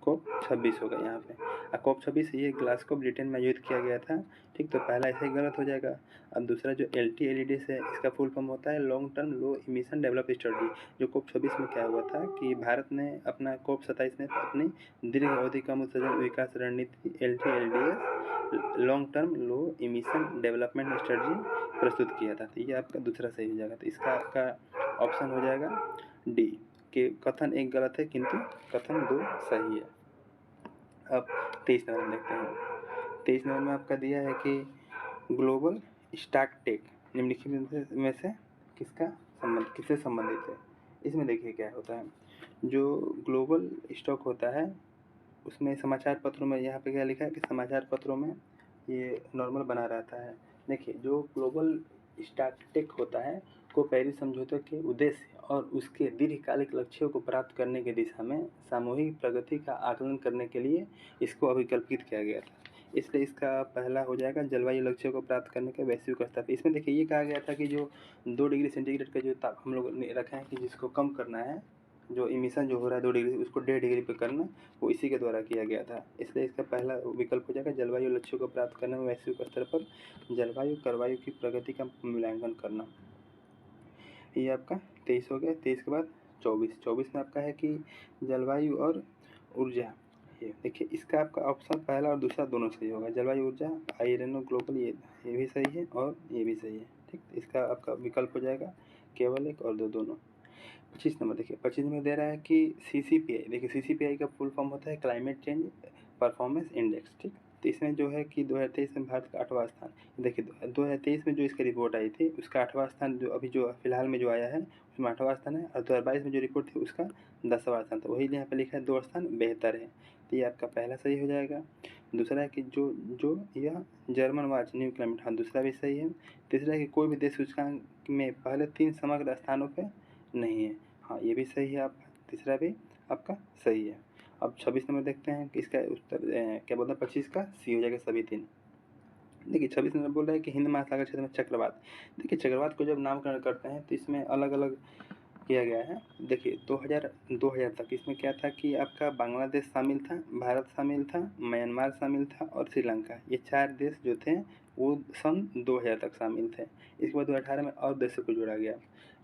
COP26 होगा यहाँ पे। COP26 ये ग्लासगो ब्रिटेन में आयोजित किया गया था। ठीक, तो पहला ऐसे ही गलत हो जाएगा। अब दूसरा जो LTLED से इसका फुल फॉर्म होता है लॉन्ग टर्म लो इमिशन डेवलप स्ट्रेटजी। जो COP26 में क्या हुआ था कि भारत ने अपना COP27 में अपनी दीर्घ अवधि कम उत्सर्जन विकास रणनीति LTLDS लॉन्ग टर्म लो इमिशन डेवलपमेंट स्ट्रेटजी प्रस्तुत किया था। तो ये आपका दूसरा सही हो जाएगा। तो इसका आपका ऑप्शन हो जाएगा डी कि कथन 1 गलत है किंतु कथन 2 सही है। अब 23 नंबर देखते हैं। 23 नंबर में आपका दिया है कि ग्लोबल स्टॉक टेक निम्नलिखित में से किससे संबंधित है। इसमें देखिए क्या होता है, जो ग्लोबल स्टॉक होता है उसमें समाचार पत्रों में यहाँ पे क्या लिखा है कि समाचार पत्रों में ये नॉर्मल बना रहता है। देखिए जो ग्लोबल स्टॉक टेक होता है को पेरिस समझौते के उद्देश्य और उसके दीर्घकालिक लक्ष्यों को प्राप्त करने की दिशा में सामूहिक प्रगति का आकलन करने के लिए इसको अभिकल्पित किया गया था। इसलिए इसका पहला हो जाएगा जलवायु लक्ष्यों को प्राप्त करने के वैश्विक स्तर। इसमें देखिए ये कहा गया था कि जो 2 डिग्री सेंटीग्रेड का जो ताप हम लोग ने रखा है कि जिसको कम करना है, जो इमिशन जो हो रहा है 2 डिग्री उसको 1.5 डिग्री पे करना, वो इसी के द्वारा किया गया था। इसलिए इसका पहला विकल्प हो जाएगा जलवायु लक्ष्यों को प्राप्त करने में वैश्विक स्तर पर जलवायु करवायु की प्रगति का मूल्यांकन करना। ये आपका 23 हो गया। 23 के बाद 24 में आपका है कि जलवायु और ऊर्जा। ये देखिए इसका आपका ऑप्शन पहला और दूसरा दोनों सही होगा। जलवायु ऊर्जा आयरनो ग्लोबल ये भी सही है और ये भी सही है। ठीक, इसका आपका विकल्प हो जाएगा केवल 1 और 2 दोनों। 25 नंबर देखिए, 25 में दे रहा है कि CCPI। देखिए CCPI का फुल फॉर्म होता है क्लाइमेट चेंज परफॉर्मेंस इंडेक्स। ठीक, तो इसमें जो है कि 2023 में भारत का 8वां स्थान। देखिए 2023 में जो इसकी रिपोर्ट आई थी उसका 8वां स्थान जो अभी जो फिलहाल में जो आया है उसमें 8वां स्थान है, और 2022 में जो रिपोर्ट थी उसका 10वां स्थान था। वही यहाँ पे लिखा है 2 स्थान बेहतर है। तो ये आपका पहला सही हो जाएगा। दूसरा है कि जो यह जर्मन वॉच न्यू क्लाइमेट, हाँ दूसरा भी सही है। तीसरा है कि कोई भी देश सूचकांक में पहले 3 समग्र स्थानों पे नहीं है, हाँ ये भी सही है। आपका तीसरा भी आपका सही है। अब 26 नंबर देखते हैं कि इसका उत्तर क्या बोलते हैं 25 का सी हो जाएगा सभी 3। देखिए 26 नंबर बोल रहा है कि हिंद महासागर क्षेत्र में चक्रवात। देखिए चक्रवात को जब नामकरण करते हैं तो इसमें अलग अलग किया गया है। देखिए 2000 तक इसमें क्या था कि आपका बांग्लादेश शामिल था, भारत शामिल था, म्यांमार शामिल था और श्रीलंका। ये 4 देश जो थे वो सन 2000 तक शामिल थे। इसके बाद 2018 में और देशों को जोड़ा गया।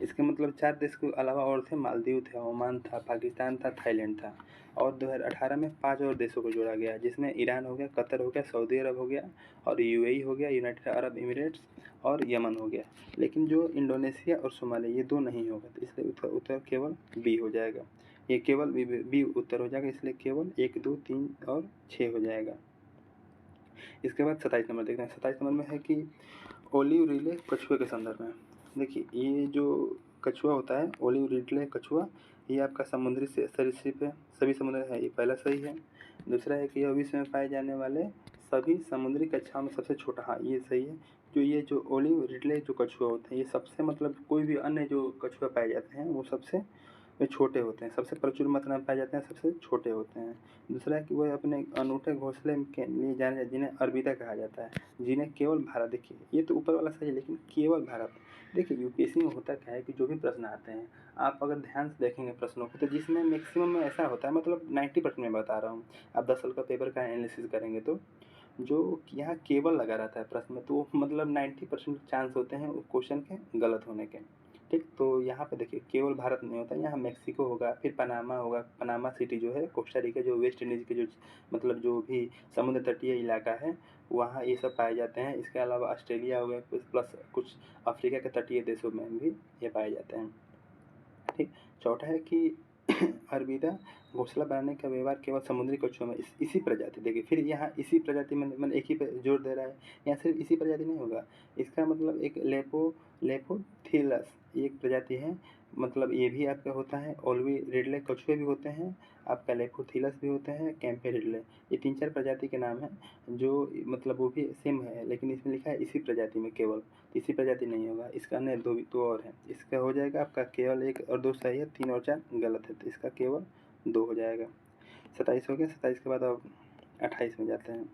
इसके मतलब 4 देश के अलावा और थे, मालदीव थे, ओमान था, पाकिस्तान था, थाईलैंड था। और 2018 में 5 और देशों को जोड़ा गया, जिसमें ईरान हो गया, कतर हो गया, सऊदी अरब हो गया और यूएई हो गया, यूनाइटेड अरब एमिरेट्स और यमन हो गया। लेकिन जो इंडोनेशिया और सोमालिया ये 2 नहीं होगा, तो इसलिए उत्तर केवल बी हो जाएगा। ये केवल बी उत्तर हो जाएगा, इसलिए केवल 1, 2, 3 और 6 हो जाएगा। इसके बाद 27 नंबर देखते हैं। 27 नंबर में है कि ओलिव रिडले कछुए के संदर्भ में। देखिए ये जो कछुआ होता है, ओलिव रिडले कछुआ, ये आपका समुद्री सरीसृप है, सभी समुद्र है, ये पहला सही है। दूसरा है कि यह विश्व में पाए जाने वाले सभी समुद्री कछुओं में सबसे छोटा, हाँ ये सही है। ये जो ओलिव रिडले जो कछुआ होते हैं, ये सबसे मतलब कोई भी अन्य जो कछुआ पाए जाते हैं वो सबसे छोटे होते हैं, सबसे प्रचुर मात्रा में पाए जाते हैं, सबसे छोटे होते हैं। दूसरा है कि वह अपने अनूठे घोंसले के लिए जाने जाते हैं, जिन्हें अलविदा कहा जाता है, जिन्हें केवल भारत, देखिए ये तो ऊपर वाला सही है, लेकिन केवल भारत। देखिए यूपीएससी में होता क्या है कि जो भी प्रश्न आते हैं, आप अगर ध्यान से देखेंगे प्रश्नों को, तो जिसमें मैक्सिमम में ऐसा होता है, मतलब 90% में बता रहा हूँ, आप 10 साल का पेपर का एनालिसिस करेंगे तो जो यहाँ केवल लगा रहता है प्रश्न में, तो मतलब 90% चांस होते हैं उस क्वेश्चन के गलत होने के। ठीक, तो यहाँ पे देखिए केवल भारत नहीं होता, यहाँ मेक्सिको होगा, फिर पनामा होगा, पनामा सिटी जो है कोस्टा रिका, जो वेस्ट इंडीज़ के जो मतलब जो भी समुद्र तटीय इलाका है वहाँ ये सब पाए जाते हैं। इसके अलावा ऑस्ट्रेलिया हो गया, प्लस कुछ अफ्रीका के तटीय देशों में भी ये पाए जाते हैं। ठीक, चौथा है कि अलविदा घोंसला बनाने का व्यवहार केवल समुद्री कछुओं में इसी प्रजाति, देखिए फिर यहाँ इसी प्रजाति में मैंने एक ही पे जोर दे रहा है, यहाँ सिर्फ इसी प्रजाति नहीं होगा, इसका मतलब एक लेपोथिलस एक प्रजाति है, मतलब ये भी आपका होता है। ओल्वी रिडले कछुए भी होते हैं, आपका लेपोथिलस भी होते हैं, कैंपे रिडले, ये 3-4 प्रजाति के नाम हैं जो मतलब वो भी सेम है, लेकिन इसमें लिखा है इसी प्रजाति में केवल, इसी प्रजाति नहीं होगा, इसका अन्य दो और है। इसका हो जाएगा आपका केवल 1 और 2 सही है, 3 और 4 गलत है, तो इसका केवल 2 हो जाएगा। 27 हो गया। 27 के बाद अब 28 में जाते हैं।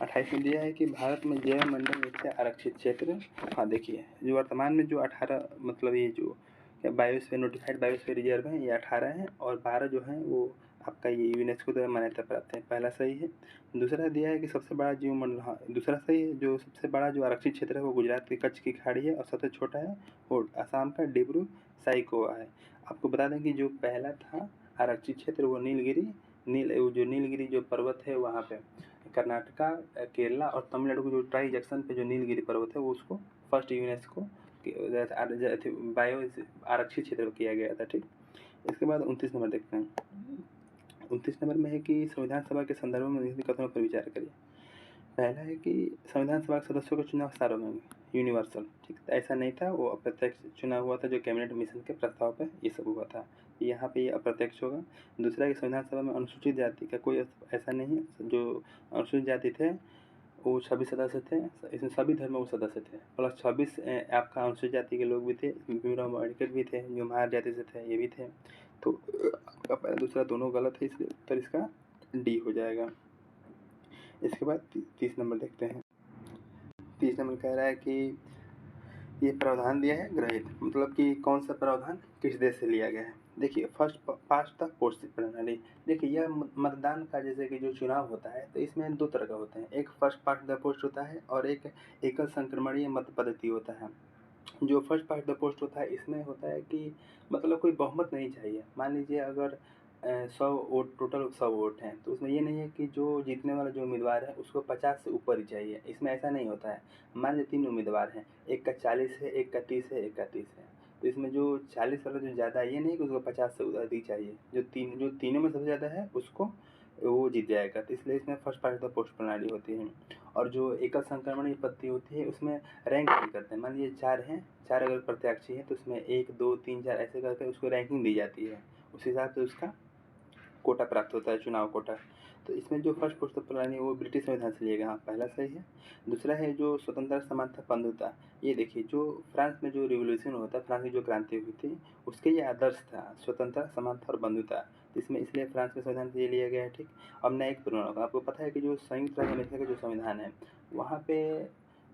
28 में दिया है कि भारत में जैव मंडल रूप से आरक्षित क्षेत्र, हाँ देखिए जो वर्तमान में जो 18 मतलब ये जो बायोस्फीयर नोटिफाइड बायोस्फीयर रिजर्व है, ये 18 हैं और 12 जो हैं वो आपका ये यूनेस्को द्वारा मान्यता प्राप्त है, पहला सही है। दूसरा दिया है कि सबसे बड़ा जीव मंडल, हाँ दूसरा सही है, जो सबसे बड़ा जो आरक्षित क्षेत्र है वो गुजरात के कच्छ की खाड़ी है और सबसे छोटा है वो असम का डिब्रू साइखोवा है। आपको बता दें कि जो पहला था आरक्षित क्षेत्र वो नीलगिरी जो पर्वत है वहाँ पे कर्नाटका, केरला और तमिलनाडु को जो ट्राई जंक्शन पे जो नीलगिरी पर्वत है वो उसको फर्स्ट यूनेस्को बायो आरक्षित क्षेत्र किया गया था। ठीक, इसके बाद 29 नंबर देखते हैं। 29 नंबर में है कि संविधान सभा के संदर्भ में निम्नलिखित कथनों पर विचार करिए। पहला है कि संविधान सभा के सदस्यों का चुनाव सार्वभौमिक यूनिवर्सल, ठीक, ऐसा नहीं था, वो अप्रत्यक्ष चुनाव हुआ था, जो कैबिनेट मिशन के प्रस्ताव पे ये सब हुआ था, यहाँ पे ये अप्रत्यक्ष होगा। दूसरा है कि संविधान सभा में अनुसूचित जाति का कोई ऐसा नहीं है, जो अनुसूचित जाति थे वो 26 सदस्य थे, इसमें सभी धर्मों के सदस्य थे, प्लस 26 आपका अनुसूचित जाति के लोग भी थे, भीमराव अम्बेडकर भी थे जो महार जाति से थे, ये भी थे, तो आपका पहला दूसरा दोनों गलत है, इसलिए उत्तर इसका डी हो जाएगा। इसके बाद 30 नंबर देखते हैं। 30 नंबर कह रहा है कि ये प्रावधान दिया है ग्रहित, मतलब कि कौन सा प्रावधान किस देश से लिया गया है। देखिए फर्स्ट पास्ट द पोस्ट प्रणाली, देखिए यह मतदान का जैसे कि जो चुनाव होता है तो इसमें 2 तरह का होते हैं, एक फर्स्ट पास्ट द पोस्ट होता है और एक एकल संक्रमणीय मत पद्धति होता है। जो फर्स्ट पास्ट द पोस्ट होता है इसमें होता है कि मतलब कोई बहुमत नहीं चाहिए, मान लीजिए अगर 100 वोट, टोटल 100 वोट हैं, तो उसमें ये नहीं है कि जो जीतने वाला जो उम्मीदवार है उसको 50 से ऊपर ही चाहिए, इसमें ऐसा नहीं होता है। मान लीजिए 3 उम्मीदवार हैं, एक का 40 है, एक का 30 है, एक का 30 है, तो इसमें जो 40 वाला जो ज़्यादा है, ये नहीं कि उसको 50 से अधिक चाहिए, जो तीनों में सबसे ज़्यादा है उसको वो जीत जाएगा, तो इसलिए इसमें फर्स्ट पास्ट द पोस्ट प्रणाली होती है। और जो एकल संक्रमणीय पद्धति होती है उसमें रैंक नहीं करते हैं, मान लीजिए 4 हैं, 4 अगर प्रत्याशी हैं तो उसमें 1, 2, 3, 4 ऐसे करके उसको रैंकिंग दी जाती है, उस हिसाब से उसका कोटा प्राप्त होता है, चुनाव कोटा। तो इसमें जो फर्स्ट पोस्ट प्रणाली है वो ब्रिटिश संविधान से लिया गया, हाँ पहला सही है। दूसरा है जो स्वतंत्रता, समानता, बंधुता, ये देखिए जो फ्रांस में जो रिवोल्यूशन हुआ था, फ्रांस की जो क्रांति हुई थी उसके ये आदर्श था, स्वतंत्रता, समानता और बंधुता, इसमें इसलिए फ्रांस के संविधान से ये लिया गया है। ठीक, अब न्यायिक प्रणाली, आपको पता है कि जो संयुक्त राज्य अमेरिका का जो संविधान है वहाँ पे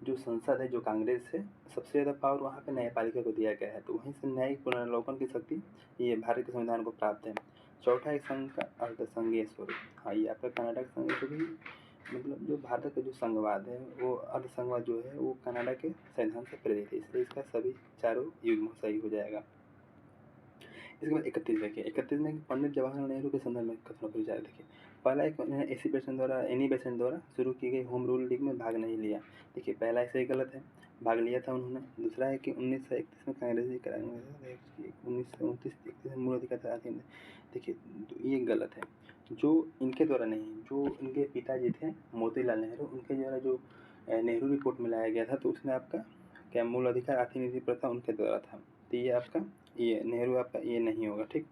जो संसद है, जो कांग्रेस है, सबसे ज़्यादा पावर वहाँ पे न्यायपालिका को दिया गया है, तो वहीं से न्यायिक पुनर्वलोकन की शक्ति ये भारत के संविधान को प्राप्त है। चौथा एक संघ का अर्धसंघीय स्वरूप, हाँ ये आपका कर्नाटक संघ को भी मतलब जो भारत का जो संघवाद है वो अर्धसंघवाद जो है वो कनाडा के संविधान से प्रेरित है, इसलिए इसका सभी चारों युग्म सही हो जाएगा। इसके बाद 31 देखिए, 31 में पंडित जवाहरलाल नेहरू के संदर्भ में कथनों पर विचार देखिए। पहला एक एनी बेसेंट द्वारा शुरू की गई होम रूल लीग में भाग नहीं लिया। देखिए पहला ऐसे ही गलत है, भाग लिया था उन्होंने। दूसरा है कि 1931 में कांग्रेस 1929 मूल अधिकार था। देखिए ये गलत है, जो इनके द्वारा नहीं, जो इनके पिताजी थे मोतीलाल नेहरू, उनके द्वारा जो नेहरू रिपोर्ट में लाया गया था, तो उसमें आपका क्या मूल अधिकार आर्थिक प्रथा उनके द्वारा था। तो ये आपका ये नेहरू आपका ये नहीं होगा, ठीक।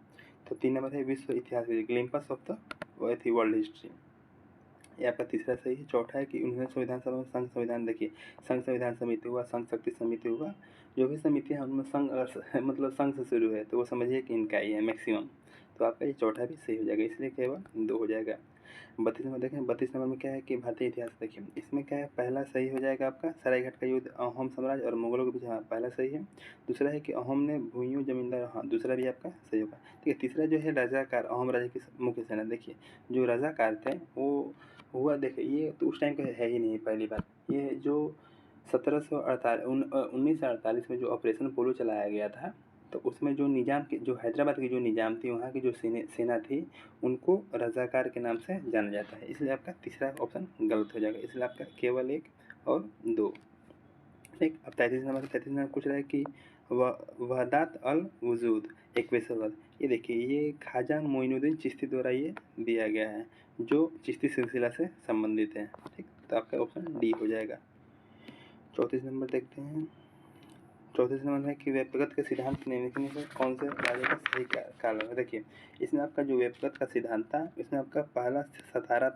तो 3 नंबर है विश्व इतिहास ग्लिम्पस ऑफ द वर्ल्ड हिस्ट्री, ये आपका तीसरा सही है। चौथा है कि 19 संविधान सभा में संघ संविधान देखिए, संघ संविधान समिति हुआ, संघ शक्ति समिति हुआ, जो भी समिति है उनमें संघ अगर मतलब संघ से शुरू है तो वो समझिए कि इनका ही है मैक्सिमम। तो आपका ये चौथा भी सही हो जाएगा, इसलिए केवल 2 हो जाएगा। 32 नंबर देखें, 32 नंबर में क्या है कि भारतीय इतिहास देखिए, इसमें क्या है पहला सही हो जाएगा आपका सरायघाट का युद्ध अहोम साम्राज्य और मुगलों के बीच, हाँ पहला सही है। दूसरा है कि अहोम ने भूमियों जमींदार, हाँ दूसरा भी आपका सही होगा। ठीक है, तीसरा जो है रजाकार, अहोम राजा की मुख्य सेना, देखिए जो रजाकार थे वो हुआ, देखिए ये तो उस टाइम का है ही नहीं। पहली बात ये जो 1948 में जो ऑपरेशन पोलो चलाया गया था, तो उसमें जो निज़ाम की, जो हैदराबाद की जो निज़ाम थी, वहाँ की जो सेना थी, उनको रजाकार के नाम से जाना जाता है, इसलिए आपका तीसरा ऑप्शन गलत हो जाएगा। इसलिए आपका केवल 1 और 2। ठीक, अब 33 नंबर पूछ रहा है कि वहदात अल वजूद एक वैसवाद, ये देखिए ये ख्वाजा मोइनुद्दीन चिश्ती द्वारा ये दिया गया है, जो चिश्ती सिलसिला से संबंधित है। ठीक, तो आपका ऑप्शन डी हो जाएगा। 34 नंबर देखते हैं। 34 नंबर है कि व्यक्तिगत के सिद्धांत के निम्नलिखित में कौन से राज्य का सही काल है। देखिए इसमें आपका जो व्यक्तिगत का सिद्धांत था, इसमें आपका पहला सतारा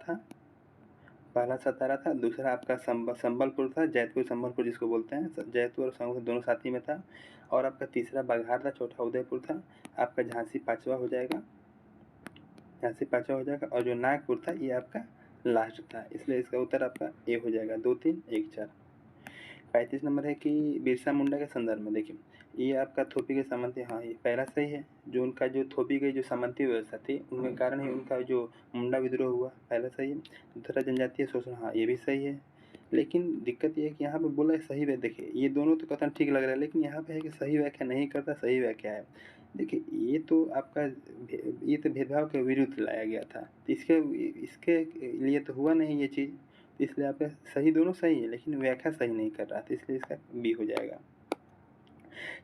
था, दूसरा आपका संबलपुर था, जैतपुर संबलपुर जिसको बोलते हैं, जैतपुर और संबलपुर दोनों साथ ही में था। और आपका तीसरा बघार था, चौथा उदयपुर था, आपका झांसी पाँचवा हो जाएगा, और जो नागपुर था ये आपका लास्ट था, इसलिए इसका उत्तर आपका ए हो जाएगा। 2 3 1 4। 35 नंबर है कि बिरसा मुंडा के संदर्भ में देखिए, ये आपका थोपी के सामंती, हाँ ये पहला सही है। जो उनका जो थोपी गई जो सामंती व्यवस्था थी, उनके कारण ही उनका जो मुंडा विद्रोह हुआ, पहला सही है। दूसरा जनजातीय शोषण, हाँ ये भी सही है। लेकिन दिक्कत ये है कि यहाँ पे बोला है सही व्याख्या, देखिए ये दोनों तो कथन ठीक लग रहा है, लेकिन यहाँ पे है कि सही व्याख्या नहीं करता, सही व्याख्या है। देखिए ये तो आपका ये तो भेदभाव के विरुद्ध लाया गया था, तो इसके लिए तो हुआ नहीं ये चीज़, इसलिए आपका सही दोनों सही है, लेकिन व्याख्या सही नहीं कर रहा था, इसलिए इसका बी हो जाएगा।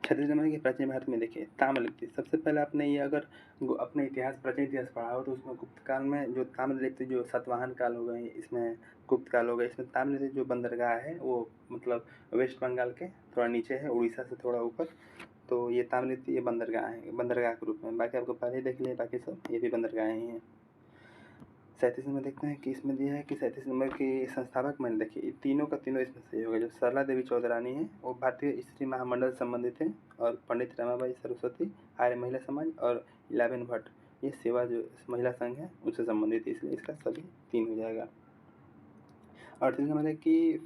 36 नंबर के प्राचीन भारत में देखिए ताम्रलिप्ति, सबसे पहले आपने ये अगर अपने इतिहास प्राचीन इतिहास पढ़ा हो तो उसमें गुप्त काल में जो ताम्रलिप्ति, जो सातवाहन काल हो गए, इसमें गुप्त काल हो गए, इसमें ताम्रलिप्ति जो बंदरगाह है वो मतलब वेस्ट बंगाल के थोड़ा नीचे है, उड़ीसा से थोड़ा ऊपर, तो ये ताम्रलिप्ति ये बंदरगाह है, बंदरगाह के रूप में। बाकी आपको पहले ही देख लिया, बाकी सब ये भी बंदरगाह ही हैं। 37 नंबर देखते हैं कि इसमें दिया है कि 37 नंबर की संस्थापक मैंने देखिए तीनों का तीनों इसमें सही होगा। जो सरला देवी चौधरानी है वो भारतीय स्त्री महामंडल से संबंधित है, और पंडित रमाबाई सरस्वती आर्य महिला समाज, और इलाबेन भट्ट ये सेवा जो महिला संघ है उससे संबंधित है, इसलिए इसका सभी 3 हो जाएगा। 38 नंबर है कि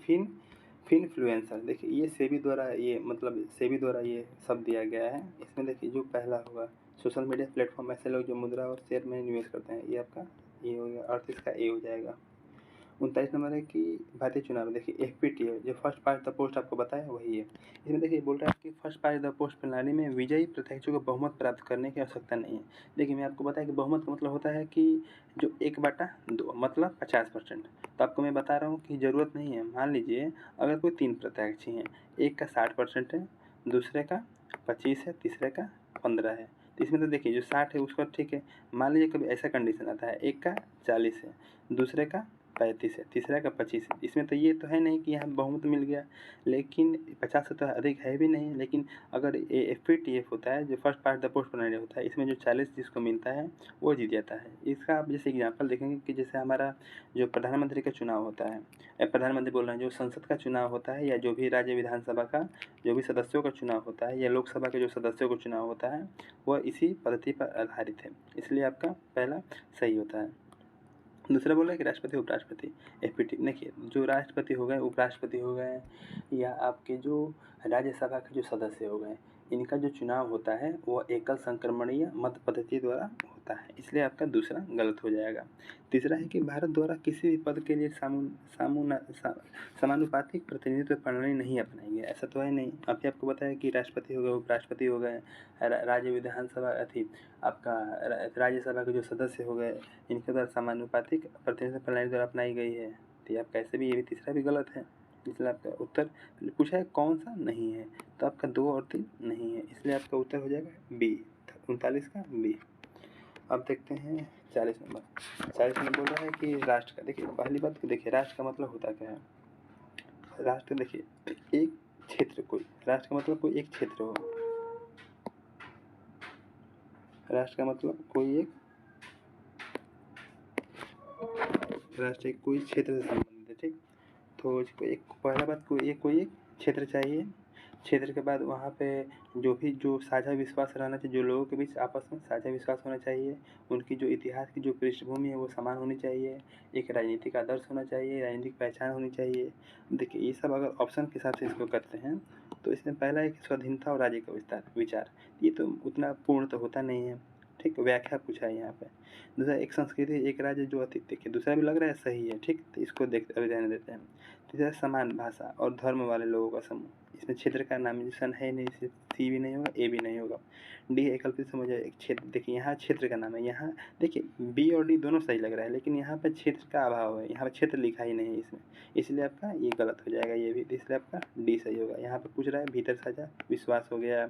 फिनफ्लुएंसर, देखिए ये सेबी द्वारा ये मतलब सेबी द्वारा ये सब दिया गया है। इसमें देखिए जो पहला होगा सोशल मीडिया प्लेटफॉर्म, ऐसे लोग जो मुद्रा और शेयर में निवेश करते हैं, ये आपका ये हो गया, अर्थ इसका ए हो जाएगा। 39 नंबर है कि भारतीय चुनाव में देखिए FPT है, जो फर्स्ट पास्ट द पोस्ट आपको बताया वही है। इसमें देखिए बोल रहा है कि फर्स्ट पास्ट द पोस्ट प्रणाली में विजयी प्रत्याशियों को बहुमत प्राप्त करने की आवश्यकता नहीं है। देखिए मैं आपको बताया कि बहुमत का मतलब होता है कि जो 1/2 मतलब 50%। तो आपको मैं बता रहा हूँ कि ज़रूरत नहीं है। मान लीजिए अगर कोई 3 प्रत्याशी हैं, एक का 60% है, दूसरे का 25 है, तीसरे का 15 है, तो इसमें तो देखिए जो 60 है उसका ठीक है। मान लीजिए कभी ऐसा कंडीशन आता है, एक का 40 है, दूसरे का 35 है, तीसरा का 25 है, इसमें तो ये तो है नहीं कि यहाँ बहुमत मिल गया, लेकिन 50 से तो अधिक है भी नहीं। लेकिन अगर FPTF होता है जो फर्स्ट पास्ट द पोस्ट प्रणाली होता है, इसमें जो 40 जिसको मिलता है वो जीत जाता है। इसका आप जैसे एग्जाम्पल देखेंगे कि जैसे हमारा जो प्रधानमंत्री का चुनाव होता है, प्रधानमंत्री बोल रहे हैं, जो संसद का चुनाव होता है, या जो भी राज्य विधानसभा का जो भी सदस्यों का चुनाव होता है, या लोकसभा के जो सदस्यों का चुनाव होता है, वह इसी पद्धति पर आधारित है, इसलिए आपका पहला सही होता है। दूसरा बोला कि राष्ट्रपति उपराष्ट्रपति FPT, देखिए जो राष्ट्रपति हो गए, उपराष्ट्रपति हो गए, या आपके जो राज्यसभा के जो सदस्य हो गए, इनका जो चुनाव होता है वो एकल संक्रमणीय मत पद्धति द्वारा होता है, इसलिए आपका दूसरा गलत हो जाएगा। तीसरा है कि भारत द्वारा किसी भी पद के लिए समानुपातिक प्रतिनिधित्व प्रणाली नहीं अपनाई गई। ऐसा तो है नहीं। अभी आपको बताया कि राष्ट्रपति हो गए, उपराष्ट्रपति हो गए, राज्य विधानसभा आपका राज्यसभा के जो सदस्य हो गए, इनके द्वारा समानुपातिक प्रतिनिधित्व प्रणाली द्वारा अपनाई गई है। तो आप कैसे भी, ये भी तीसरा भी गलत है। इसलिए आपका उत्तर पूछा है कौन सा नहीं है, तो आपका 2 और 3 नहीं है, इसलिए आपका उत्तर हो जाएगा बी, 39 का बी। अब देखते हैं 40 नंबर। 40 नंबर बोल रहा है कि राष्ट्र का, देखिए पहली बात तो देखिए राष्ट्र का मतलब होता क्या है। राष्ट्र देखिए एक क्षेत्र, कोई राष्ट्र का मतलब कोई एक क्षेत्र हो। राष्ट्र का मतलब कोई एक राष्ट्र एक कोई क्षेत्र से संबंधित है, ठीक। तो एक पहला बात कोई एक क्षेत्र चाहिए। क्षेत्र के बाद वहाँ पे जो साझा विश्वास रहना चाहिए, जो लोगों के बीच आपस में साझा विश्वास होना चाहिए। उनकी जो इतिहास की जो पृष्ठभूमि है वो समान होनी चाहिए। एक राजनीतिक आदर्श होना चाहिए, राजनीतिक पहचान होनी चाहिए। देखिए ये सब अगर ऑप्शन के हिसाब से इसको करते हैं तो इसमें पहला एक स्वाधीनता और राज्य का विचार, ये तो उतना पूर्ण तो होता नहीं है, ठीक। व्याख्या पूछा है यहाँ पे। दूसरा एक संस्कृति एक राज्य जो अति, देखिए दूसरा भी लग रहा है सही है, ठीक। तो इसको अभी ध्यान देते हैं। तीसरा समान भाषा और धर्म वाले लोगों का समूह, इसमें क्षेत्र का नामोल्लेख है नहीं, इसलिए सी भी नहीं होगा, ए भी नहीं होगा। डी एकल्पित समझ एक क्षेत्र, देखिए यहाँ क्षेत्र का नाम है, यहाँ देखिए बी और डी दोनों सही लग रहा है, लेकिन यहाँ पे क्षेत्र का अभाव है, यहाँ पे क्षेत्र लिखा ही नहीं है इसमें, इसलिए आपका ये गलत हो जाएगा, ये भी, इसलिए आपका डी सही होगा। यहाँ पे पूछ रहा है भीतर साझा विश्वास हो गया,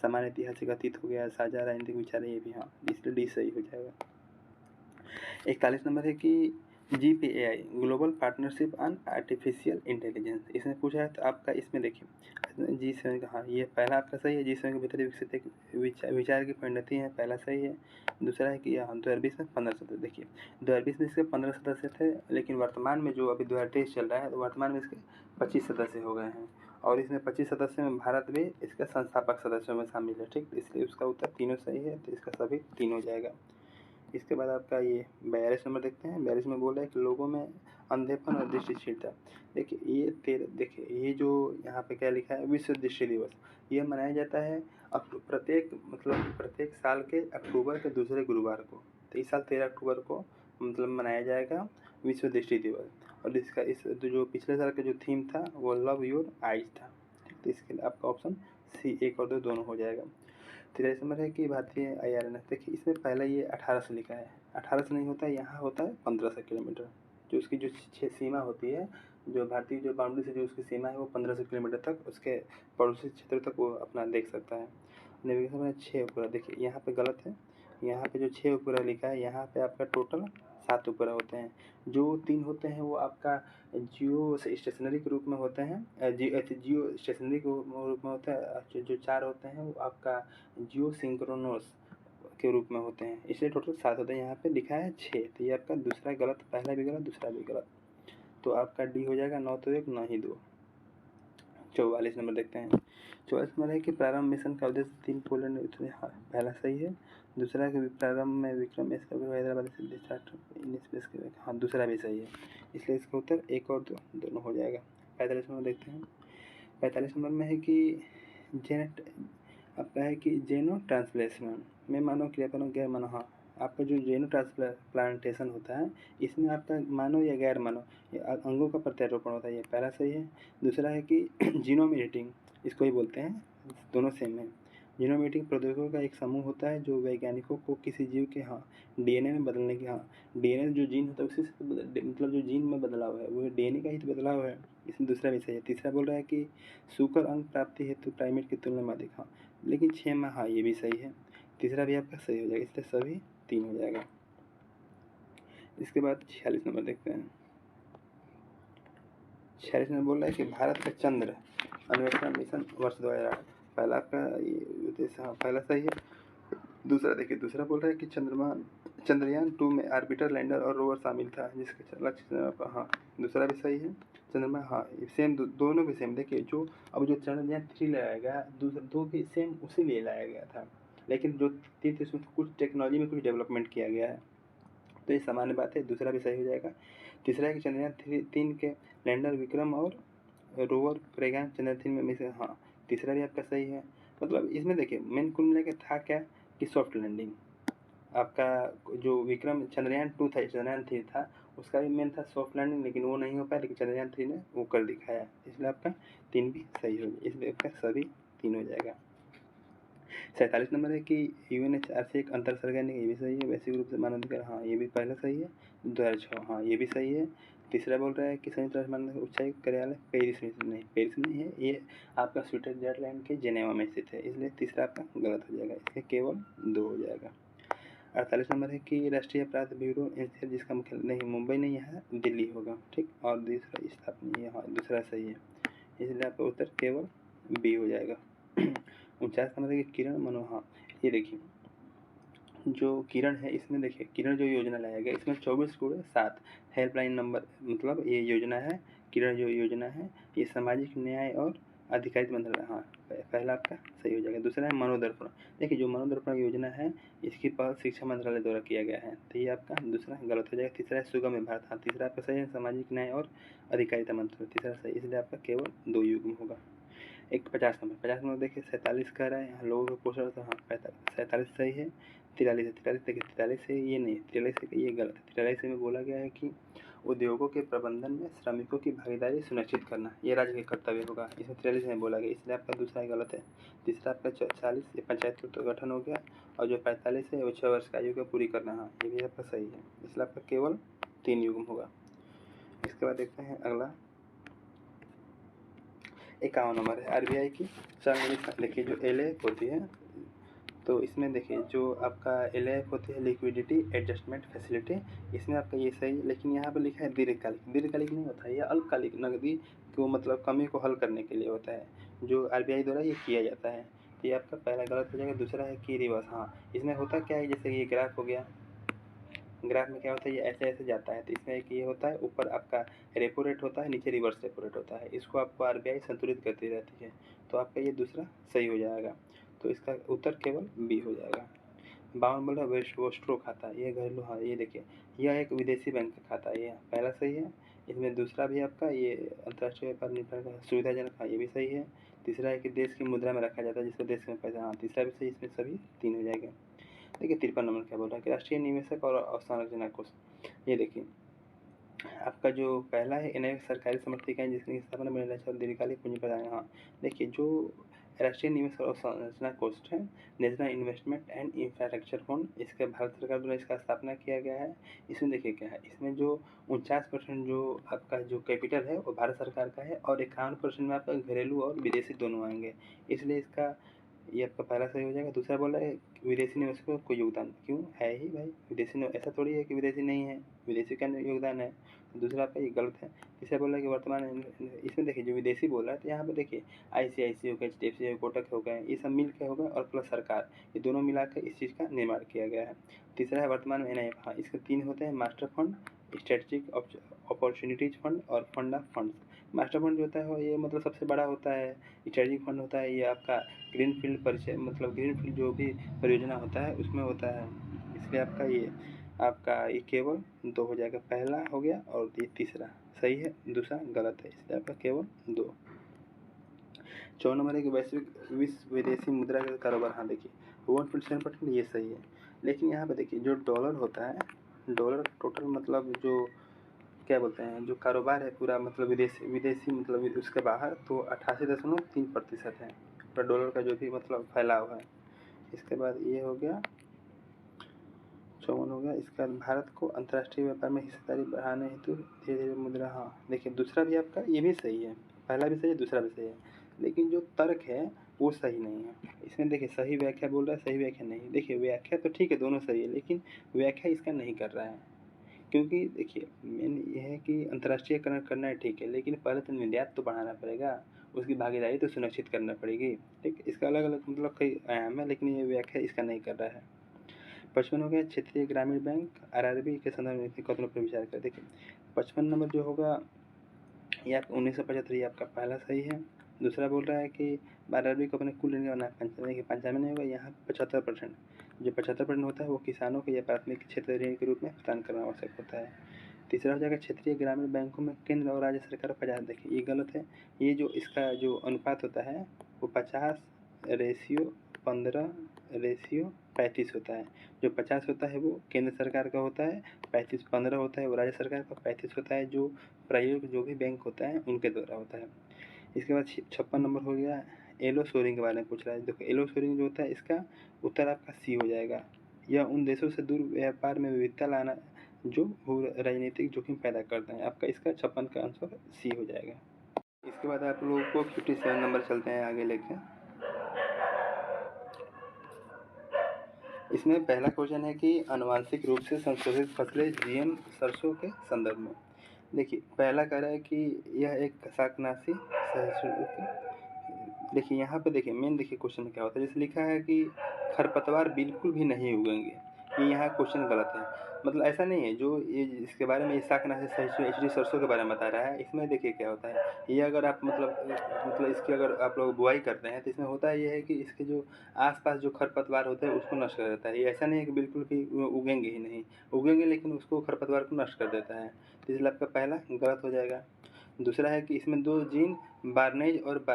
समान ऐतिहासिक अतीत हो गया, साझा राजनीतिक विचार, ये भी हाँ, इसलिए डी सही हो जाएगा। 41 नंबर है कि GPAI global partnership on artificial intelligence, इसमें पूछा है तो आपका इसमें देखिए G7 का, हाँ ये पहला आपका सही है। G7 के भीतर विकसित एक विचार की परिणति है, पहला सही है। दूसरा है कि हाँ 2020 में 15 सदस्य, देखिए 2020 में इसके 15 सदस्य थे, लेकिन वर्तमान में जो अभी 2023 चल रहा है तो वर्तमान में इसके 25 सदस्य हो गए हैं, और इसमें 25 सदस्य में भारत भी इसका संस्थापक सदस्यों में शामिल है, ठीक। इसलिए उसका उत्तर तीनों सही है, तो इसका सभी 3 हो जाएगा। इसके बाद आपका ये 42 नंबर देखते हैं। 42 में बोल रहा है कि लोगों में अंधेपन और दृष्टिहीनता, देखिए देखिए ये जो यहाँ पे क्या लिखा है, विश्व दृष्टि दिवस, ये मनाया जाता है प्रत्येक साल के अक्टूबर के दूसरे गुरुवार को। तो इस साल 13 अक्टूबर को मनाया जाएगा विश्व दृष्टि दिवस, और इसका जो पिछले साल का जो थीम था वो लव योर आइज था, ठीक। तो इसके लिए आपका ऑप्शन सी 1 और 2 दोनों हो जाएगा। 43 नंबर है कि भारतीय IRNS, देखिए इसमें पहले ये 18 से लिखा है, 18 से नहीं होता है, यहाँ होता है 1500 किलोमीटर, जो उसकी जो सीमा होती है, जो भारतीय जो बाउंड्री से जो उसकी सीमा है वो 1500 किलोमीटर तक उसके पड़ोसी क्षेत्र तक वो अपना देख सकता है। नेविगेशन में 6 उपग्रह, देखिए यहाँ पे गलत है, यहाँ पे जो 6 उपग्रह लिखा है, यहाँ पे आपका टोटल 7 उपग्रह होते हैं। जो 3 होते हैं वो आपका जियो स्टेशनरी के रूप में होते हैं, जियो स्टेशनरी के रूप में होते हैं। जो 4 होते हैं वो आपका जियो सिंक्रोनस के रूप में होते हैं, इसलिए टोटल 7 होते हैं। यहाँ पे लिखा है 6, तो ये आपका दूसरा गलत, पहला भी गलत, दूसरा भी गलत, तो आपका डी हो जाएगा 9 तो 1 9 ही 2। 44 नंबर देखते हैं। 44 नंबर है कि प्रारंभ मिशन का उद्देश्य 3 पोलैंड, हाँ पहला सही है। दूसरा कि प्रारंभ में विक्रम हैदराबाद से स्टार्ट स्पेस के, हाँ दूसरा भी सही है, इसलिए इसका उत्तर 1 और 2 दोनों हो जाएगा। 45 नंबर देखते हैं। 45 नंबर में है कि आपका है कि जेनो ट्रांसप्लांटेशन में मानो क्रियापनों गैर मानो, हाँ आपका जो जेनो ट्रांसप्लांटेशन होता है इसमें आपका मानो या गैर मानो अंगों का प्रत्यारोपण होता है, ये पहला सही है। दूसरा है कि जीनोम एडिटिंग, इसको ही बोलते हैं, दोनों सेम है। जीनोम एडिटिंग प्रौद्योगिकियों का एक समूह होता है जो वैज्ञानिकों को किसी जीव के DNA में बदलने की, DNA जो जीन होता है उसी से मतलब जो जीन में बदलाव है वो DNA का ही तो बदलाव है, इसमें दूसरा भी सही है। तीसरा बोल रहा है कि सूकर अंग प्राप्ति हेतु प्राइमेट की तुलना में अधिक, हाँ लेकिन 6 माह, हाँ ये भी सही है, तीसरा भी आपका सही हो जाएगा, इसलिए सभी 3 हो जाएगा। इसके बाद 46 नंबर देखते हैं। 46 नंबर बोल रहा है कि भारत का चंद्र अन्वेषण मिशन वर्ष 2008, पहला आपका उद्देश्य, हाँ पहला सही है। दूसरा देखिए, दूसरा बोल रहा है कि चंद्रयान 2 में ऑर्बिटर लैंडर और रोवर शामिल था जिसके लक्ष्य, हाँ दूसरा भी सही है। चंद्रमा, हाँ सेम, दोनों भी सेम। देखिए जो अब जो चंद्रयान 3 लाया गया, दूसरा 2 भी सेम उसी लिए लाया गया था, लेकिन जो 3 इसमें कुछ टेक्नोलॉजी में कुछ डेवलपमेंट किया गया है, तो ये सामान्य बात है, दूसरा भी सही हो जाएगा। तीसरा है कि चंद्रयान 3 के लैंडर विक्रम और रोवर प्रज्ञान चंद्रयान 3 में मिशन, हाँ तीसरा भी आपका सही है। मतलब इसमें देखिए मेन कुल मिला के था क्या कि सॉफ्ट लैंडिंग। आपका जो विक्रम चंद्रयान 2 था, चंद्रयान 3 था, उसका भी मेन था सॉफ्ट लैंडिंग, लेकिन वो नहीं हो पाया, लेकिन चंद्रयान 3 ने वो कर दिखाया, इसलिए आपका 3 भी सही हो गया, इसलिए आपका सभी 3 हो जाएगा। 47 नंबर है कि यूएनएचआर से एक अंतर सरकारी, ये भी सही है। वैश्विक रूप से मानवाधिकार, हाँ ये भी पहला सही है। 2006, हाँ ये भी सही है। तीसरा बोल रहा है कि संयुक्त राष्ट्र मानवाधिकार उच्चायुक्त कार्यालय पेरिस में, नहीं पेरिस में नहीं है, ये आपका स्विट्जरलैंड के जेनेवा में स्थित है, इसलिए तीसरा आपका गलत हो जाएगा, इसलिए केवल 2 हो जाएगा। 48 नंबर है कि राष्ट्रीय अपराध ब्यूरो एनसीआर जिसका मुख्यालय नहीं मुंबई नहीं है, दिल्ली होगा, ठीक। और दूसरा स्थापना ये, हाँ दूसरा सही है, इसलिए आपका उत्तर केवल बी हो जाएगा। 49 नंबर है कि किरण मनोहर, ये देखिए जो किरण है इसमें देखिए किरण जो योजना लाया गया इसमें 24/7 हेल्पलाइन नंबर, मतलब ये योजना है किरण जो योजना है ये सामाजिक न्याय और अधिकारिता मंत्रालय, हाँ पहला आपका सही हो जाएगा। दूसरा है मनोदर्पण, देखिए जो मनोदर्पण योजना है इसकी पहल शिक्षा मंत्रालय द्वारा किया गया है, तो ये आपका दूसरा गलत हो जाएगा। तीसरा है सुगम भारत, हाँ तीसरा आपका सही है, सामाजिक न्याय और अधिकारिता मंत्रालय, तीसरा सही, इसलिए आपका केवल 2 युग्म होगा। एक 50 नंबर देखिए 47 कह रहा है, यहाँ लोगों का पोषण, तो हाँ 47 सही है। 43 है, 43 देखिए 43 है ये नहीं, 43 है ये गलत है। 43 में बोला गया है कि उद्योगों के प्रबंधन में श्रमिकों की भागीदारी सुनिश्चित करना ये राज्य का कर्तव्य होगा, इसमें 43 में बोला गया, इसलिए आपका दूसरा गलत है। तीसरा आपका 40 ये पंचायत का गठन हो गया, और जो 45 है वो 6 वर्ष का आयु का पूरी करना, हाँ ये भी आपका सही है, इसलिए आपका केवल 3 युग्म होगा। इसके बाद देखते हैं अगला 51 नंबर है आरबीआई की चल देखिए जो एलएफ होती है, तो इसमें देखिए जो आपका एलएफ होती है लिक्विडिटी एडजस्टमेंट फैसिलिटी, इसमें आपका ये सही, लेकिन यहाँ पर लिखा है दीर्घकालिक, दीर्घकालिक नहीं होता है, यह अल्पकालिक नकदी को मतलब कमी को हल करने के लिए होता है, जो आरबीआई द्वारा ये किया जाता है, तो ये आपका पहला गलत हो जाएगा। दूसरा है कि रिवर्स, हाँ इसमें होता क्या है, जैसे ये ग्राफ हो गया, ग्राफ में क्या होता है ये ऐसे ऐसे जाता है, तो इसमें एक ये होता है ऊपर आपका रेपो रेट होता है, नीचे रिवर्स रेपो रेट होता है, इसको आपको आरबीआई संतुलित करती रहती है, तो आपका ये दूसरा सही हो जाएगा, तो इसका उत्तर केवल बी हो जाएगा। 52 बोल रहा है वेस्ट्रो खाता, ये घरेलू, हाँ ये देखिए यह एक विदेशी बैंक का खाता है, ये पहला सही है। इसमें दूसरा भी आपका ये अंतर्राष्ट्रीय व्यापार निर्भर का सुविधाजनक, हाँ ये भी सही है। तीसरा है कि देश की मुद्रा में रखा जाता है जिसको देश में पैसा, हाँ तीसरा भी सही, इसमें सभी 3 हो जाएंगे। देखिए 53 नंबर क्या बोल रहा है कि राष्ट्रीय निवेशक और अवसंरचना कोष, ये देखिए आपका जो पहला है अनेक सरकारी समर्थित इकाई जिसकी स्थापना में दीर्घकालिक पूंजी प्रदान, हाँ देखिए जो राष्ट्रीय निवेश और अवसंरचना कोष है national investment and infrastructure fund, इसके भारत सरकार द्वारा इसका स्थापना किया गया है। इसमें देखिए क्या है, इसमें जो 49% जो आपका जो कैपिटल है वो भारत सरकार का है, और 51% में आपका घरेलू और विदेशी दोनों आएंगे, इसलिए इसका ये आपका पहला सही हो जाएगा। दूसरा बोला है विदेशी निवेशकों को योगदान, क्यों है ही भाई विदेशी, ऐसा थोड़ी है कि विदेशी नहीं है, विदेशी का योगदान है, दूसरा आपका ये गलत है। तीसरा बोला है कि वर्तमान, इसमें देखिए जो विदेशी बोल रहा है तो यहाँ पे देखिए आईसीआईसी हो गया, एचडीएफसी कोटक हो गए, ये सब मिल के होगा, और प्लस सरकार, ये दोनों मिलाकर इस चीज़ का निर्माण किया गया है। तीसरा है वर्तमान में एनआईएफ, हाँ इसके 3 होते हैं, master fund, strategic opportunities fund और fund of funds. Master fund जो होता है ये मतलब सबसे बड़ा होता है, स्ट्रेटेजिक फंड होता है ये आपका ग्रीनफील्ड परिचय, मतलब ग्रीनफील्ड जो भी परियोजना होता है उसमें होता है, इसलिए आपका ये केवल 2 हो जाएगा, पहला हो गया और ये तीसरा सही है, दूसरा गलत है, इसलिए आपका केवल 2। 4 नंबर है कि विश्व विदेशी मुद्रा का कारोबार, हाँ देखिए 1.7% ये सही है, लेकिन यहाँ पे देखिए जो डॉलर होता है, डॉलर टोटल मतलब जो क्या बोलते हैं जो कारोबार है पूरा, मतलब विदेशी विदेशी मतलब उसके बाहर, तो 88.3% है पूरा डॉलर का जो भी मतलब फैलाव है। इसके बाद ये हो गया 54 हो गया। इसके बाद भारत को अंतर्राष्ट्रीय व्यापार में हिस्सेदारी बढ़ाने हेतु धीरे धीरे मुद्रा, हाँ देखिए दूसरा भी आपका ये भी सही है, पहला भी सही है दूसरा भी सही है, लेकिन जो तर्क है वो सही नहीं है। इसमें देखिए सही व्याख्या बोल रहा है, सही व्याख्या नहीं, देखिए व्याख्या तो ठीक है दोनों सही है, लेकिन व्याख्या इसका नहीं कर रहा है, क्योंकि देखिए मेन ये है कि अंतर्राष्ट्रीयकरण करना है ठीक है, लेकिन पहले तो निर्यात तो बढ़ाना पड़ेगा, उसकी भागीदारी तो सुनिश्चित करना पड़ेगी, ठीक। इसका अलग अलग मतलब कई आयाम है, लेकिन ये व्याख्या इसका नहीं कर रहा है। 55 हो गया क्षेत्रीय ग्रामीण बैंक आरआरबी के संदर्भ में कथनों पर विचार कर, देखिए 55 नंबर जो होगा ये आपका 1975 ये आपका पहला सही है। दूसरा बोल रहा है कि आरआरबी को अपने कुल ऋण का 95 नहीं होगा, यहाँ 75%, जो 75% होता है वो किसानों को या प्राथमिक क्षेत्र ऋण के रूप में भुगतान करना आवश्यक होता है। तीसरा हो जाएगा क्षेत्रीय ग्रामीण बैंकों में केंद्र और राज्य सरकार 50, देखिए ये गलत है, ये जो इसका जो अनुपात होता है वो 50 रेशियो 15:35 होता है। जो 50 होता है वो केंद्र सरकार का होता है, 15 होता है वो राज्य सरकार का, 35 होता है जो प्रायोजित जो भी बैंक होता है उनके द्वारा होता है। इसके बाद 56 नंबर हो गया, येलो सोरिंग के बारे में पूछ रहा है। देखो येलो सोरिंग जो होता है इसका उत्तर आपका सी हो जाएगा। यह उन देशों से दूर व्यापार में विविधता लाना जो राजनीतिक जोखिम पैदा करते हैं। आपका इसका 56 का आंसर सी हो जाएगा। इसके बाद आप लोगों को 57 नंबर चलते हैं आगे लेके। इसमें पहला क्वेश्चन है कि आनुवांशिक रूप से संशोधित फसलें जीएम सरसों के संदर्भ में। देखिए पहला कह रहा है कि यह एक शाकनाशी देखिए यहाँ पे देखिए मेन देखिए क्वेश्चन में क्या होता है। जैसे लिखा है कि खरपतवार बिल्कुल भी नहीं उगेंगे, ये यहाँ क्वेश्चन गलत है। मतलब ऐसा नहीं है जो ये इसके बारे में शाकनाशी सहिष्णु सरसों के बारे में बता रहा है। इसमें देखिए क्या होता है, ये अगर आप मतलब इसकी अगर आप लोग बुआई करते हैं तो इसमें होता ये है कि इसके जो आसपास जो खरपतवार होते हैं उसको नष्ट कर देता है। ये ऐसा नहीं है कि बिल्कुल भी उगेंगे ही नहीं, उगेंगे लेकिन उसको खरपतवार को नष्ट कर देता है। तो इसलिए आपका पहला गलत हो जाएगा। दूसरा है कि इसमें 2 जीन बार्नेज और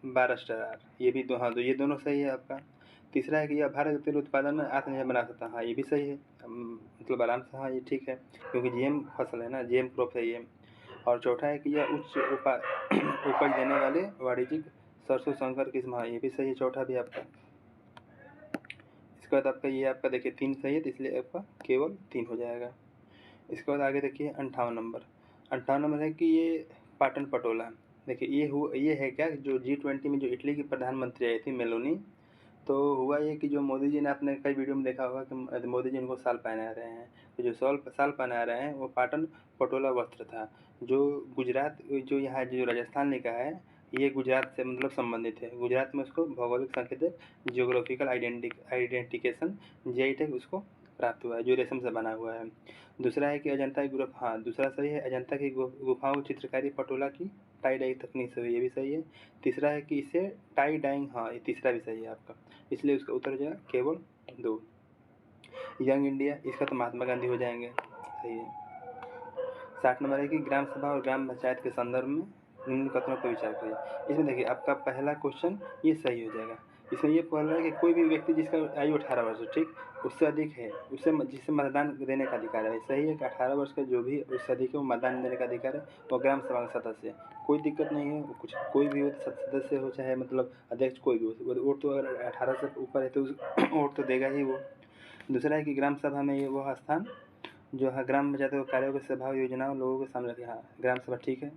बारस्टार, ये भी हाँ ये दोनों सही है आपका। तीसरा है कि यह भारत तेल उत्पादन में आत्मनिर्भर बना सकता है, हाँ ये भी सही है। मतलब आराम से हाँ ये ठीक है क्योंकि जीएम फसल है ना, जीएम क्रॉप है ये। और चौथा है कि यह उच्च उपज देने वाले वाणिज्यिक सरसों संकर किस्म, हाँ ये भी सही है, चौथा भी आपका। इसके बाद आपका ये आपका देखिए 3 सही है तो इसलिए आपका केवल 3 हो जाएगा। इसके बाद आगे देखिए 58 नंबर। 58 नंबर है कि ये पाटन पटोला। देखिए ये है क्या, जो G20 में जो इटली की प्रधानमंत्री आई थी मेलोनी, तो हुआ ये कि जो मोदी जी ने आपने कई वीडियो में देखा होगा कि मोदी जी उनको शाल पहना रहे हैं। तो जो शाल पहना रहे हैं वो पाटन पटोला वस्त्र था, जो गुजरात जो यहाँ जो राजस्थान लिखा है ये गुजरात से मतलब संबंधित है। गुजरात में उसको भौगोलिक संकेतक जियोग्राफिकल आइडेंटिफिकेशन GI टैग उसको प्राप्त हुआ है, जो रेशम से बना हुआ है। दूसरा है कि अजंता की गुफा, हाँ दूसरा सही है, अजंता की गुफाओं की चित्रकारी पटोला की टाई डाई तकनीक से हुई, ये भी सही है। तीसरा है कि इसे टाई डाइंग, हाँ ये तीसरा भी सही है आपका, इसलिए उसका उत्तर हो जाएगा केवल 2। यंग इंडिया, इसका तो महात्मा गांधी हो जाएंगे, सही है। 60 नंबर है कि ग्राम सभा और ग्राम पंचायत के संदर्भ में निम्न कथनों पर विचार करिए। इसमें देखिए आपका पहला क्वेश्चन ये सही हो जाएगा। इसमें ये बोल रहा है कि कोई भी व्यक्ति जिसका आयु 18 वर्ष ठीक उससे अधिक है जिसे मतदान देने का अधिकार है। सही है कि 18 वर्ष का जो भी उससे अधिक है वो मतदान देने का अधिकार है, वो ग्राम सभा का सदस्य है, कोई दिक्कत नहीं है। कुछ कोई भी हो, सदस्य हो चाहे मतलब अध्यक्ष कोई भी हो, वोट तो अगर 18 से ऊपर है तो वोट तो देगा ही वो। दूसरा है कि ग्राम सभा में ये वह स्थान जो है ग्राम पंचायत के कार्यों के सभा योजनाओं लोगों के सामने रखे, हाँ ग्राम सभा ठीक है।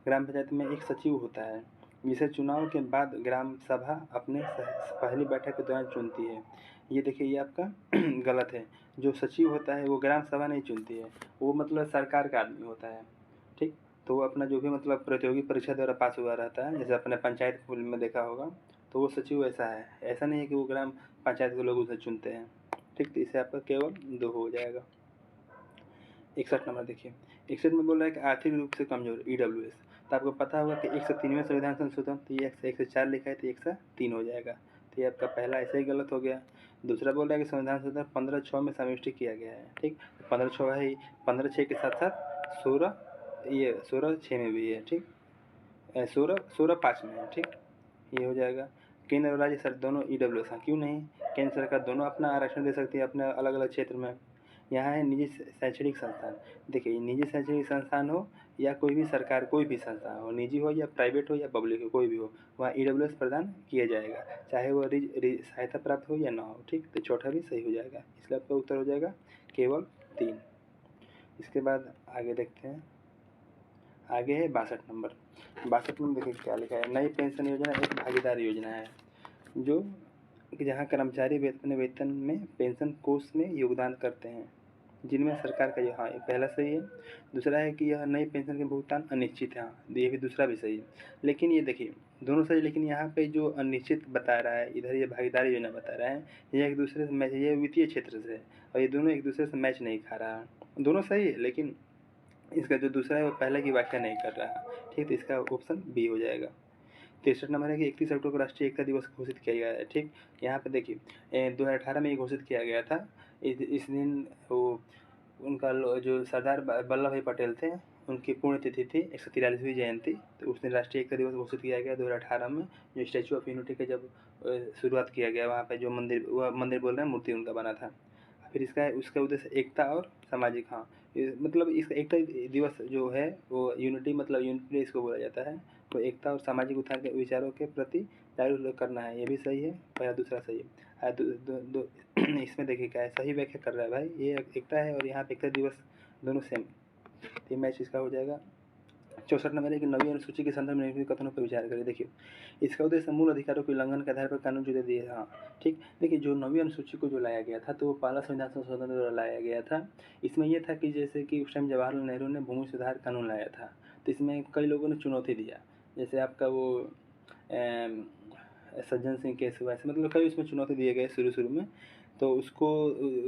ग्राम पंचायत में एक सचिव होता है जिसे चुनाव के बाद ग्राम सभा अपने पहली बैठक के दौरान चुनती है। ये देखिए ये आपका गलत है। जो सचिव होता है वो ग्राम सभा नहीं चुनती है, वो मतलब सरकार का आदमी होता है ठीक। तो वो अपना जो भी मतलब प्रतियोगी परीक्षा द्वारा पास हुआ रहता है, जैसे अपने पंचायत में देखा होगा, तो वो सचिव ऐसा है। ऐसा नहीं है कि वो ग्राम पंचायत के लोग उसे चुनते हैं ठीक। तो इसे आपका केवल 2 हो जाएगा। 61 नंबर देखिए, 61 में बोल रहा है कि आर्थिक रूप से कमजोर EWS। तो आपको पता होगा कि 103वें संविधान संशोधन, तो ये 104 लिखा है तो 103 हो जाएगा। तो ये आपका पहला ऐसे ही गलत हो गया। दूसरा बोल रहा है कि संविधान संशोधन 15/6 में समाविष्ट किया गया है ठीक। 15/6 है, 15/6 के साथ साथ 16/6 में भी है ठीक, 16/5 में है ठीक, ये हो जाएगा। केंद्र और राज्य सर दोनों EWS, हाँ क्यों नहीं, केंद्र सरकार दोनों अपना आरक्षण दे सकती है अपने अलग अलग क्षेत्र में। यहाँ है निजी शैक्षणिक संस्थान। देखिए निजी शैक्षणिक संस्थान हो या कोई भी सरकार कोई भी संस्थान हो, निजी हो या प्राइवेट हो या पब्लिक हो, कोई भी हो, वहाँ EWS प्रदान किया जाएगा, चाहे वो सहायता प्राप्त हो या ना हो ठीक। तो चौथा भी सही हो जाएगा, इसलिए आपका उत्तर हो जाएगा केवल 3। इसके बाद आगे देखते हैं, आगे है 62 नंबर। 62 नंबर देखिए क्या लिखा है, नई पेंशन योजना एक भागीदारी योजना है जो जहाँ कर्मचारी वेतन में पेंशन कोष में योगदान करते हैं, जिनमें सरकार का हाँ ये पहला सही है। दूसरा है कि यह नई पेंशन के भुगतान अनिश्चित है, हाँ ये भी दूसरा भी सही है। लेकिन ये देखिए दोनों सही, लेकिन यहाँ पे जो अनिश्चित बता रहा है इधर ये भागीदारी योजना बता रहा है, ये एक दूसरे से मैच, ये वित्तीय क्षेत्र से है और ये दोनों एक दूसरे से मैच नहीं खा रहा है। दोनों सही है लेकिन इसका जो दूसरा है वो पहले की व्याख्या नहीं कर रहा है ठीक। तो इसका ऑप्शन बी हो जाएगा। 63 नंबर है कि 31 अक्टूबर को राष्ट्रीय एकता दिवस घोषित किया गया है ठीक। यहाँ पे देखिए 2018 में ये घोषित किया गया था। इस दिन वो उनका जो सरदार वल्लभ भाई पटेल थे उनकी पुण्यतिथि थी 143वीं जयंती। तो उस दिन राष्ट्रीय एकता दिवस घोषित किया गया 2018 में, जो स्टैचू ऑफ यूनिटी के जब शुरुआत किया गया वहाँ पे जो मंदिर, वह मंदिर बोल रहे हैं, मूर्ति उनका बना था। फिर उसका उद्देश्य एकता और सामाजिक, हाँ मतलब इसका एकता दिवस जो है वो यूनिटी, मतलब यूनिटी इसको बोला जाता है। तो एकता और सामाजिक उत्थान के विचारों के प्रति जागरूक करना है, ये भी सही है। पहला दूसरा सही है। इसमें देखिए क्या है, सही व्याख्या कर रहा है भाई, ये एकता है और यहाँ पे एकता दिवस दोनों सेम। तो मैच इसका हो जाएगा। 64 नंबर है कि नवीं अनुसूची के संदर्भ में निम्नलिखित कथनों पर विचार करें। देखिए इसका उद्देश्य मूल अधिकारों के उल्लंघन के आधार पर कानून जो दे दिए, हाँ ठीक। देखिए जो नवीं अनुसूची को जो लाया गया था तो वो पहला संविधान संशोधन द्वारा लाया गया था। इसमें यह था कि जैसे कि उस टाइम जवाहरलाल नेहरू ने भूमि सुधार कानून लाया था, तो इसमें कई लोगों ने चुनौती दिया, जैसे आपका वो सज्जन सिंह केस हुआ, ऐसे मतलब कई उसमें चुनौती दिए गए शुरू में। तो उसको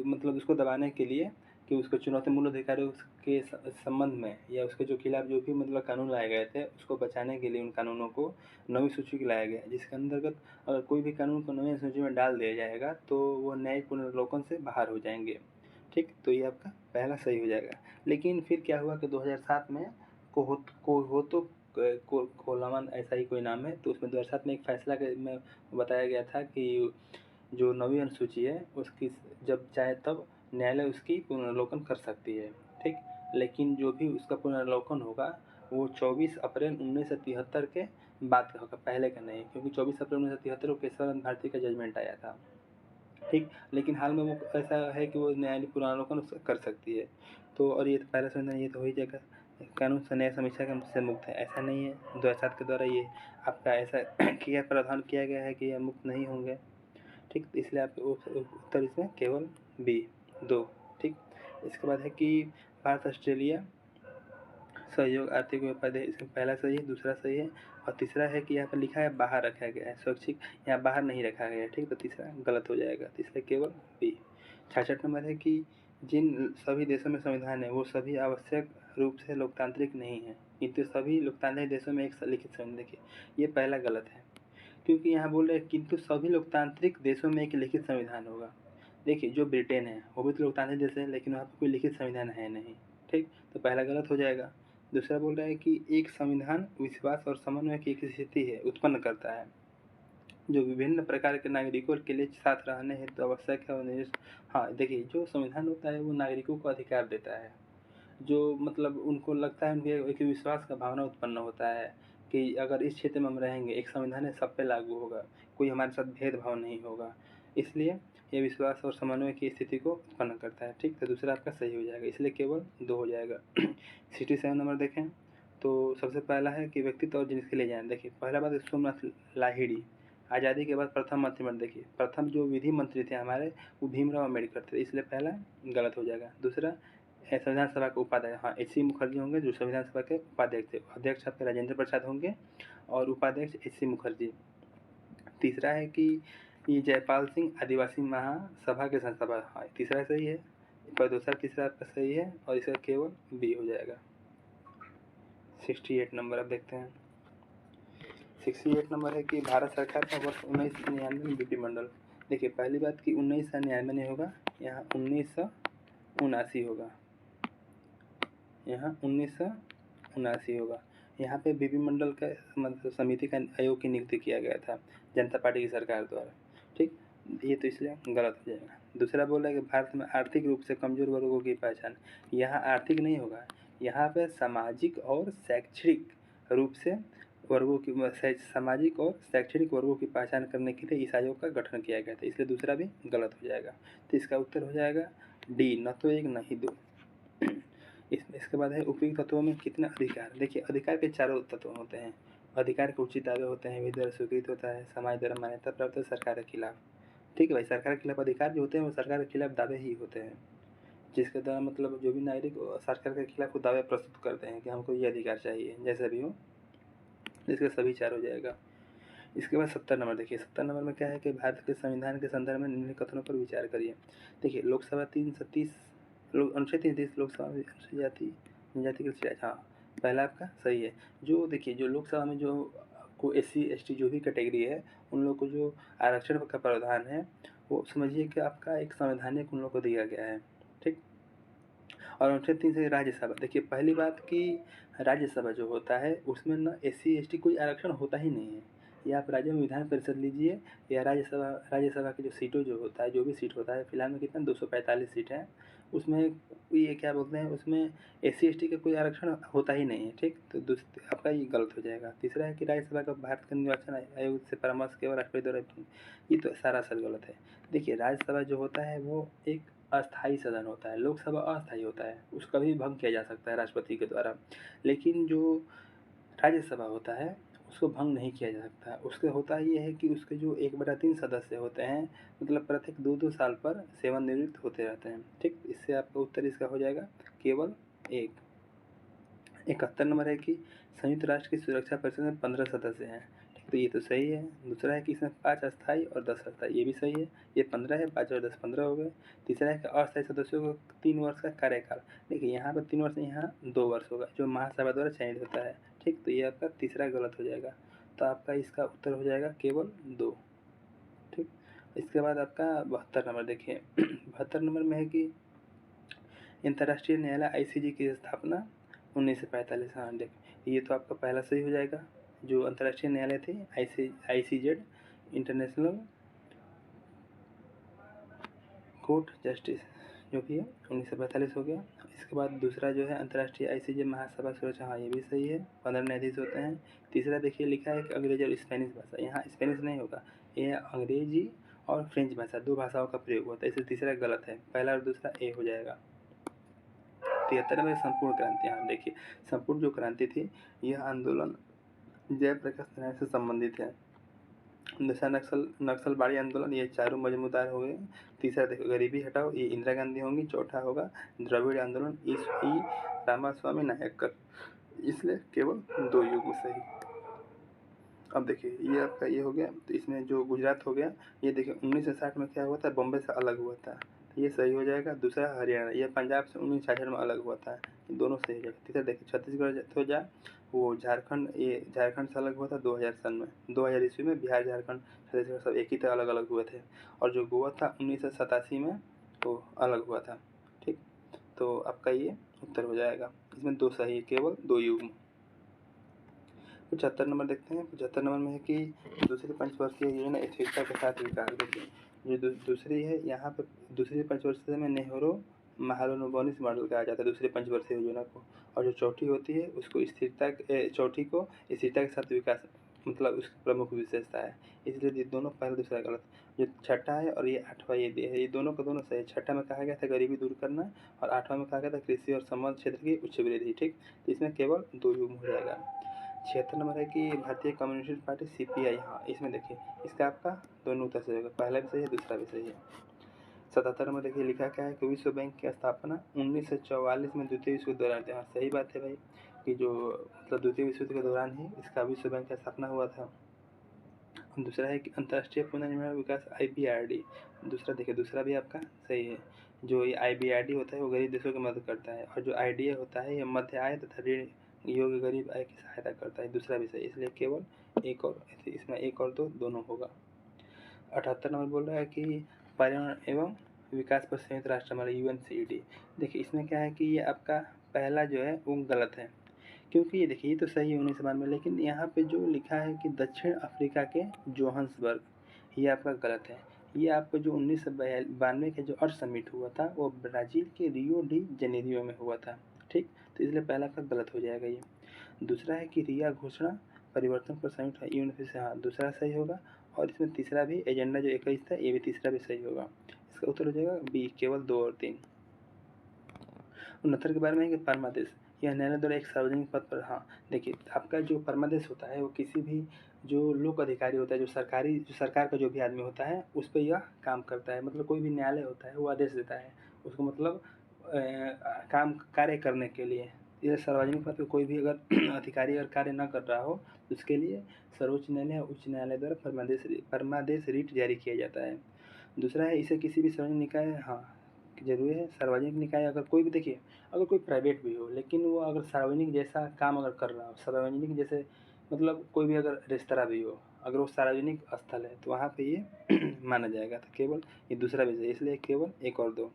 मतलब उसको दबाने के लिए कि उसको चुनौती मूल अधिकारों के संबंध में या उसके जो खिलाफ जो भी मतलब कानून लाए गए थे उसको बचाने के लिए उन कानूनों को नवीं सूची लाया गया, जिसके अंतर्गत अगर कोई भी कानून को नवीं सूची में डाल दिया जाएगा तो वो न्यायिक पुनर्वलोकन से बाहर हो जाएंगे। ठीक, तो ये आपका पहला सही हो जाएगा। लेकिन फिर क्या हुआ कि 2007 में कोलामन ऐसा ही कोई नाम है, तो उसमें 2007 में एक फैसला में बताया गया था कि जो नवीं अनुसूची है उसकी जब चाहे तब न्यायालय उसकी पुनर्वलोकन कर सकती है। ठीक, लेकिन जो भी उसका पुनर्वलोकन होगा वो 24 अप्रैल 1973 के बाद का होगा, पहले का नहीं, क्योंकि 24 अप्रैल 1973 को केशवानंद भारती का जजमेंट आया था। ठीक, लेकिन हाल में वो ऐसा है कि वो न्यायालय पुनर्वलोकन कर सकती है। तो और ये तो पहला संविधान, ये तो हो ही जाएगा, कानून से न्याय समीक्षा से मुक्त है, ऐसा नहीं है 2007 के द्वारा ये आपका ऐसा किया प्रावधान किया गया है कि ये मुक्त नहीं होंगे। ठीक, इसलिए आपके उत्तर इसमें केवल बी 2। ठीक, इसके बाद है कि भारत ऑस्ट्रेलिया सहयोग आर्थिक व्यापार, इसमें पहला सही है, दूसरा सही है, और तीसरा है कि यहाँ पर लिखा है बाहर रखा गया है, स्वैच्छिक यहाँ बाहर नहीं रखा गया है। ठीक, तो तीसरा गलत हो जाएगा, तो इसलिए केवल बी। 66 नंबर है कि जिन सभी देशों में संविधान है वो सभी आवश्यक रूप से लोकतांत्रिक नहीं है, किंतु सभी लोकतांत्रिक देशों में एक लिखित संविधान। देखिए ये पहला गलत है, क्योंकि यहाँ बोल रहे हैं किंतु सभी लोकतांत्रिक देशों में एक लिखित संविधान होगा। देखिए जो ब्रिटेन है वो भी तो लोकतांत्रिक देश है, लेकिन वहाँ पर कोई लिखित संविधान है नहीं। ठीक, तो पहला गलत हो जाएगा। दूसरा बोल रहा है कि एक संविधान विश्वास और समन्वय की एक स्थिति है उत्पन्न करता है जो विभिन्न प्रकार के नागरिकों के लिए साथ रहने हेतु तो आवश्यक है और हाँ देखिए जो संविधान होता है वो नागरिकों को अधिकार देता है, जो मतलब उनको लगता है, उनके एक विश्वास का भावना उत्पन्न होता है कि अगर इस क्षेत्र में हम रहेंगे, एक संविधान है सब पे लागू होगा, कोई हमारे साथ भेदभाव नहीं होगा, इसलिए ये विश्वास और समन्वय की स्थिति को उत्पन्न करता है। ठीक, तो दूसरा आपका सही हो जाएगा, इसलिए केवल 2 हो जाएगा। 67 नंबर देखें तो सबसे पहला है कि व्यक्तित्व और जिनके लिए जाएं। देखिए पहला बात है सोमनाथ लाहिड़ी, आज़ादी के बाद प्रथम मंत्रिमंडल, देखिए प्रथम जो विधि मंत्री थे हमारे वो भीमराव अम्बेडकर थे, इसलिए पहला गलत हो जाएगा। दूसरा संविधान सभा के उपाध्यक्ष, हाँ एच सी मुखर्जी होंगे जो संविधान सभा के उपाध्यक्ष थे, अध्यक्ष आपके राजेंद्र प्रसाद होंगे और उपाध्यक्ष एच सी मुखर्जी। तीसरा है कि ये जयपाल सिंह आदिवासी महासभा के संस्थापक, हाँ तीसरा सही है, पर दूसरा तीसरा आपका सही है और इसका केवल बी हो जाएगा। 68 नंबर अब देखते हैं। 68 नंबर है कि भारत सरकार का वर्ष 1999 में बीपी मंडल। देखिए पहली बात कि 1999 नहीं होगा, यहाँ 1979 होगा, यहाँ 1979 होगा। यहाँ पे बीपी मंडल का मतलब समिति का आयोग की नियुक्ति किया गया था जनता पार्टी की सरकार द्वारा। ठीक, ये तो इसलिए गलत हो जाएगा। दूसरा बोला कि भारत में आर्थिक रूप से कमजोर वर्गों की पहचान, यहाँ आर्थिक नहीं होगा, यहाँ पे सामाजिक और शैक्षणिक रूप से वर्गों की सामाजिक और शैक्षणिक वर्गों की पहचान करने के लिए इस आयोग का गठन किया गया था, इसलिए दूसरा भी गलत हो जाएगा। तो इसका उत्तर हो जाएगा डी, न तो 1 न ही 2। इसके बाद है उपयुक्त तत्वों में कितने अधिकार। देखिए अधिकार के चारों तत्व होते हैं, अधिकार के उचित दावे होते हैं, विधि द्वारा स्वीकृत होता है, समाज द्वारा मान्यता प्राप्त है, सरकार के खिलाफ। ठीक है भाई, सरकार के खिलाफ अधिकार जो होते हैं वो सरकार के खिलाफ दावे ही होते हैं, जिसके द्वारा मतलब जो भी नागरिक सरकार के खिलाफ वो दावे प्रस्तुत करते हैं कि हमको ये अधिकार चाहिए, जैसा भी हो। इसके सभी 4 हो जाएगा। इसके बाद 70 नंबर देखिए, 70 नंबर में क्या है कि भारत के संविधान के संदर्भ में निम्नलिखित कथनों पर विचार करिए। देखिए लोकसभा 330 अनुच्छेद 330 लोकसभा में अनुसूचित जाति जनजाति के लिए, हाँ पहला आपका सही है। जो देखिए जो लोकसभा में जो को SC ST जो भी कैटेगरी है उन लोग को जो आरक्षण का प्रावधान है वो समझिए कि आपका एक संवैधानिक उन लोग को दिया गया है। ठीक, और अनुच्छेद 3 से राज्यसभा, देखिए पहली बात कि राज्यसभा जो होता है उसमें ना SC ST कोई आरक्षण होता ही नहीं है। ये आप राज्य में विधान परिषद लीजिए या राज्यसभा की जो सीटों जो होता है, जो भी सीट होता है, फिलहाल में कितना 245 सीट है, उसमें ये क्या बोलते हैं, उसमें SC ST का कोई आरक्षण होता ही नहीं है, ठीक। तो आपका ये गलत हो जाएगा। तीसरा है कि राज्यसभा का भारत का निर्वाचन आयोग से परामर्श केवल राष्ट्रपति द्वारा, ये तो सरासर गलत है। देखिए राज्यसभा जो होता है वो एक अस्थाई सदन होता है, लोकसभा अस्थाई होता है, उसका भी भंग किया जा सकता है राष्ट्रपति के द्वारा, लेकिन जो राज्यसभा होता है उसको भंग नहीं किया जा सकता। उसके होता ये है कि उसके जो 1/3 सदस्य होते हैं, मतलब प्रत्येक 2-2 साल पर सेवानिवृत्त होते रहते हैं, ठीक। इससे आपका उत्तर इसका हो जाएगा केवल 1। 71 नंबर है कि संयुक्त राष्ट्र की सुरक्षा परिषद में 15 सदस्य हैं, ठीक, तो ये तो सही है। दूसरा है कि इसमें 5 अस्थायी और 10 अस्थायी, ये भी सही है। ये 15 है, 5 और 10 15 हो गए। तीसरा है कि अस्थायी सदस्यों को 3 वर्ष का कार्यकाल, देखिए यहाँ पर 3 वर्ष, यहाँ 2 वर्ष होगा, जो महासभा द्वारा चयनित होता है, ठीक। तो ये आपका तीसरा गलत हो जाएगा, तो आपका इसका उत्तर हो जाएगा केवल 2, ठीक। इसके बाद आपका 72 नंबर देखिए 72 नंबर में है कि अंतर्राष्ट्रीय न्यायालय ICJ की स्थापना 1945। हाँ देखिए ये तो आपका पहला सही हो जाएगा। जो अंतर्राष्ट्रीय न्यायालय थे ICJ इंटरनेशनल कोर्ट जस्टिस, जो कि है 1945 हो गया। इसके बाद दूसरा जो है अंतर्राष्ट्रीय ICJ महासभा सुरक्षा, हाँ ये भी सही है, 15 न्यायाधीश होते हैं। तीसरा देखिए लिखा है कि अंग्रेजी और स्पेनिश भाषा, यहाँ स्पेनिश नहीं होगा, ये अंग्रेजी और फ्रेंच भाषा, 2 भाषाओं का प्रयोग होता है, इसलिए तीसरा गलत है, पहला और दूसरा A हो जाएगा। 73 में संपूर्ण क्रांति, हाँ देखिए संपूर्ण जो क्रांति थी यह आंदोलन जयप्रकाश नारायण से संबंधित है। दूसरा नक्सलबाड़ी आंदोलन, ये चारों मजमूदार हो गए। तीसरा देखो गरीबी हटाओ, ये इंदिरा गांधी होंगी। चौथा होगा द्रविड़ आंदोलन, ई रामास्वामी नायकर, इसलिए केवल 2 युग्म सही। अब देखिए ये आपका ये हो गया, तो इसमें जो गुजरात हो गया, ये देखिए 1960 में क्या हुआ था, बॉम्बे से अलग हुआ था, तो ये सही हो जाएगा। दूसरा हरियाणा, ये पंजाब से 1966 में अलग हुआ था, दोनों सही हो जाएगा। तीसरा देखिए छत्तीसगढ़ हो जाए, वो झारखंड, ये झारखंड से अलग हुआ था 2000 सन में, 2000 ईस्वी में बिहार झारखंड छत्तीसगढ़ सब एक ही तरह अलग अलग हुए थे। और जो गोवा था 1987 में तो अलग हुआ था, ठीक। तो आपका ये उत्तर हो जाएगा, इसमें 2 सही है, केवल 2 युग्म। 75 नंबर देखते हैं। 75 नंबर में है कि दूसरी पंचवर्षीय योजना स्थिरता के साथ विकास, देखिए जो दूसरी है यहाँ पे, दूसरी पंचवर्षीय में नेहरू महालनोबिस मॉडल कहा जाता है दूसरी पंचवर्षीय योजना को, और जो चौथी होती है उसको चौथी को स्थिरता के साथ विकास, मतलब उसकी प्रमुख विशेषता है, इसलिए ये दोनों पहला दूसरा गलत। जो छठा है और ये 8वां ये भी है, ये दोनों का दोनों सही है। छठा में कहा गया था गरीबी दूर करना, और 8वां में कहा गया था कृषि और संबद्ध क्षेत्र की उच्च वृद्धि, ठीक। तो इसमें केवल 2 युग्म हो जाएगा। 76 नंबर है कि भारतीय कम्युनिस्ट पार्टी CPI, हाँ इसमें देखिए इसका आपका दोनों उत्तर सही होगा, पहला भी सही है, दूसरा भी सही है। 77 नंबर देखिए लिखा क्या है कि विश्व बैंक की स्थापना 1944 में द्वितीय विश्व युद्ध के दौरान, हाँ सही बात है भाई, कि जो मतलब द्वितीय विश्व युद्ध के दौरान ही इसका विश्व बैंक की स्थापना हुआ था। दूसरा है कि अंतर्राष्ट्रीय पुनर्निर्माण विकास IBRD, दूसरा देखिए दूसरा भी आपका सही है। जो ये IBRD होता है वो गरीब देशों की मदद करता है, और जो IDA होता है ये मध्य आय तथा ऋण योग्य गरीब आय की सहायता करता है, दूसरा भी सही, इसलिए केवल एक और, इसमें 1 और 2 दोनों होगा। 78 नंबर बोल रहा है कि पर्यावरण एवं विकास पर संयुक्त राष्ट्र हमारा UNCED, देखिए इसमें क्या है कि ये आपका पहला जो है वो गलत है, क्योंकि ये देखिए ये तो सही है 1992 में, लेकिन यहाँ पे जो लिखा है कि दक्षिण अफ्रीका के जोहान्सबर्ग, ये आपका गलत है। ये आपका जो 1992 का जो अर्थ समिट हुआ था वो ब्राज़ील के रियो डी जनेरियो में हुआ था, ठीक। तो इसलिए पहला का गलत हो जाएगा ये। दूसरा है कि रिया घोषणा परिवर्तन पर संयुक्त यूएन से, हाँ दूसरा सही होगा। और इसमें तीसरा भी एजेंडा जो 21 था ये भी तीसरा भी सही होगा, इसका उत्तर हो जाएगा B, केवल 2 और 3। 69 के बारे में है कि परमादेश, यह न्यायालय द्वारा एक सार्वजनिक पद पर, हाँ देखिए आपका जो परमादेश होता है वो किसी भी जो लोक अधिकारी होता है, जो सरकार का जो भी आदमी होता है उस पर यह काम करता है, मतलब कोई भी न्यायालय होता है वो आदेश देता है उसको, मतलब काम कार्य करने के लिए। यह सार्वजनिक पद पर कोई भी अगर अधिकारी अगर कार्य न कर रहा हो तो उसके लिए सर्वोच्च न्यायालय उच्च न्यायालय द्वारा परमादेश रिट जारी किया जाता है। दूसरा है इसे किसी भी सार्वजनिक निकाय, हाँ जरूरी है सार्वजनिक निकाय, अगर कोई भी देखिए अगर कोई प्राइवेट भी हो लेकिन वो अगर सार्वजनिक जैसा काम अगर कर रहा हो, सार्वजनिक जैसे मतलब कोई भी अगर रेस्तरा भी हो, अगर वो सार्वजनिक स्थल है तो वहाँ पे ये माना जाएगा, तो केवल ये दूसरा भी सही, इसलिए केवल 1 और 2।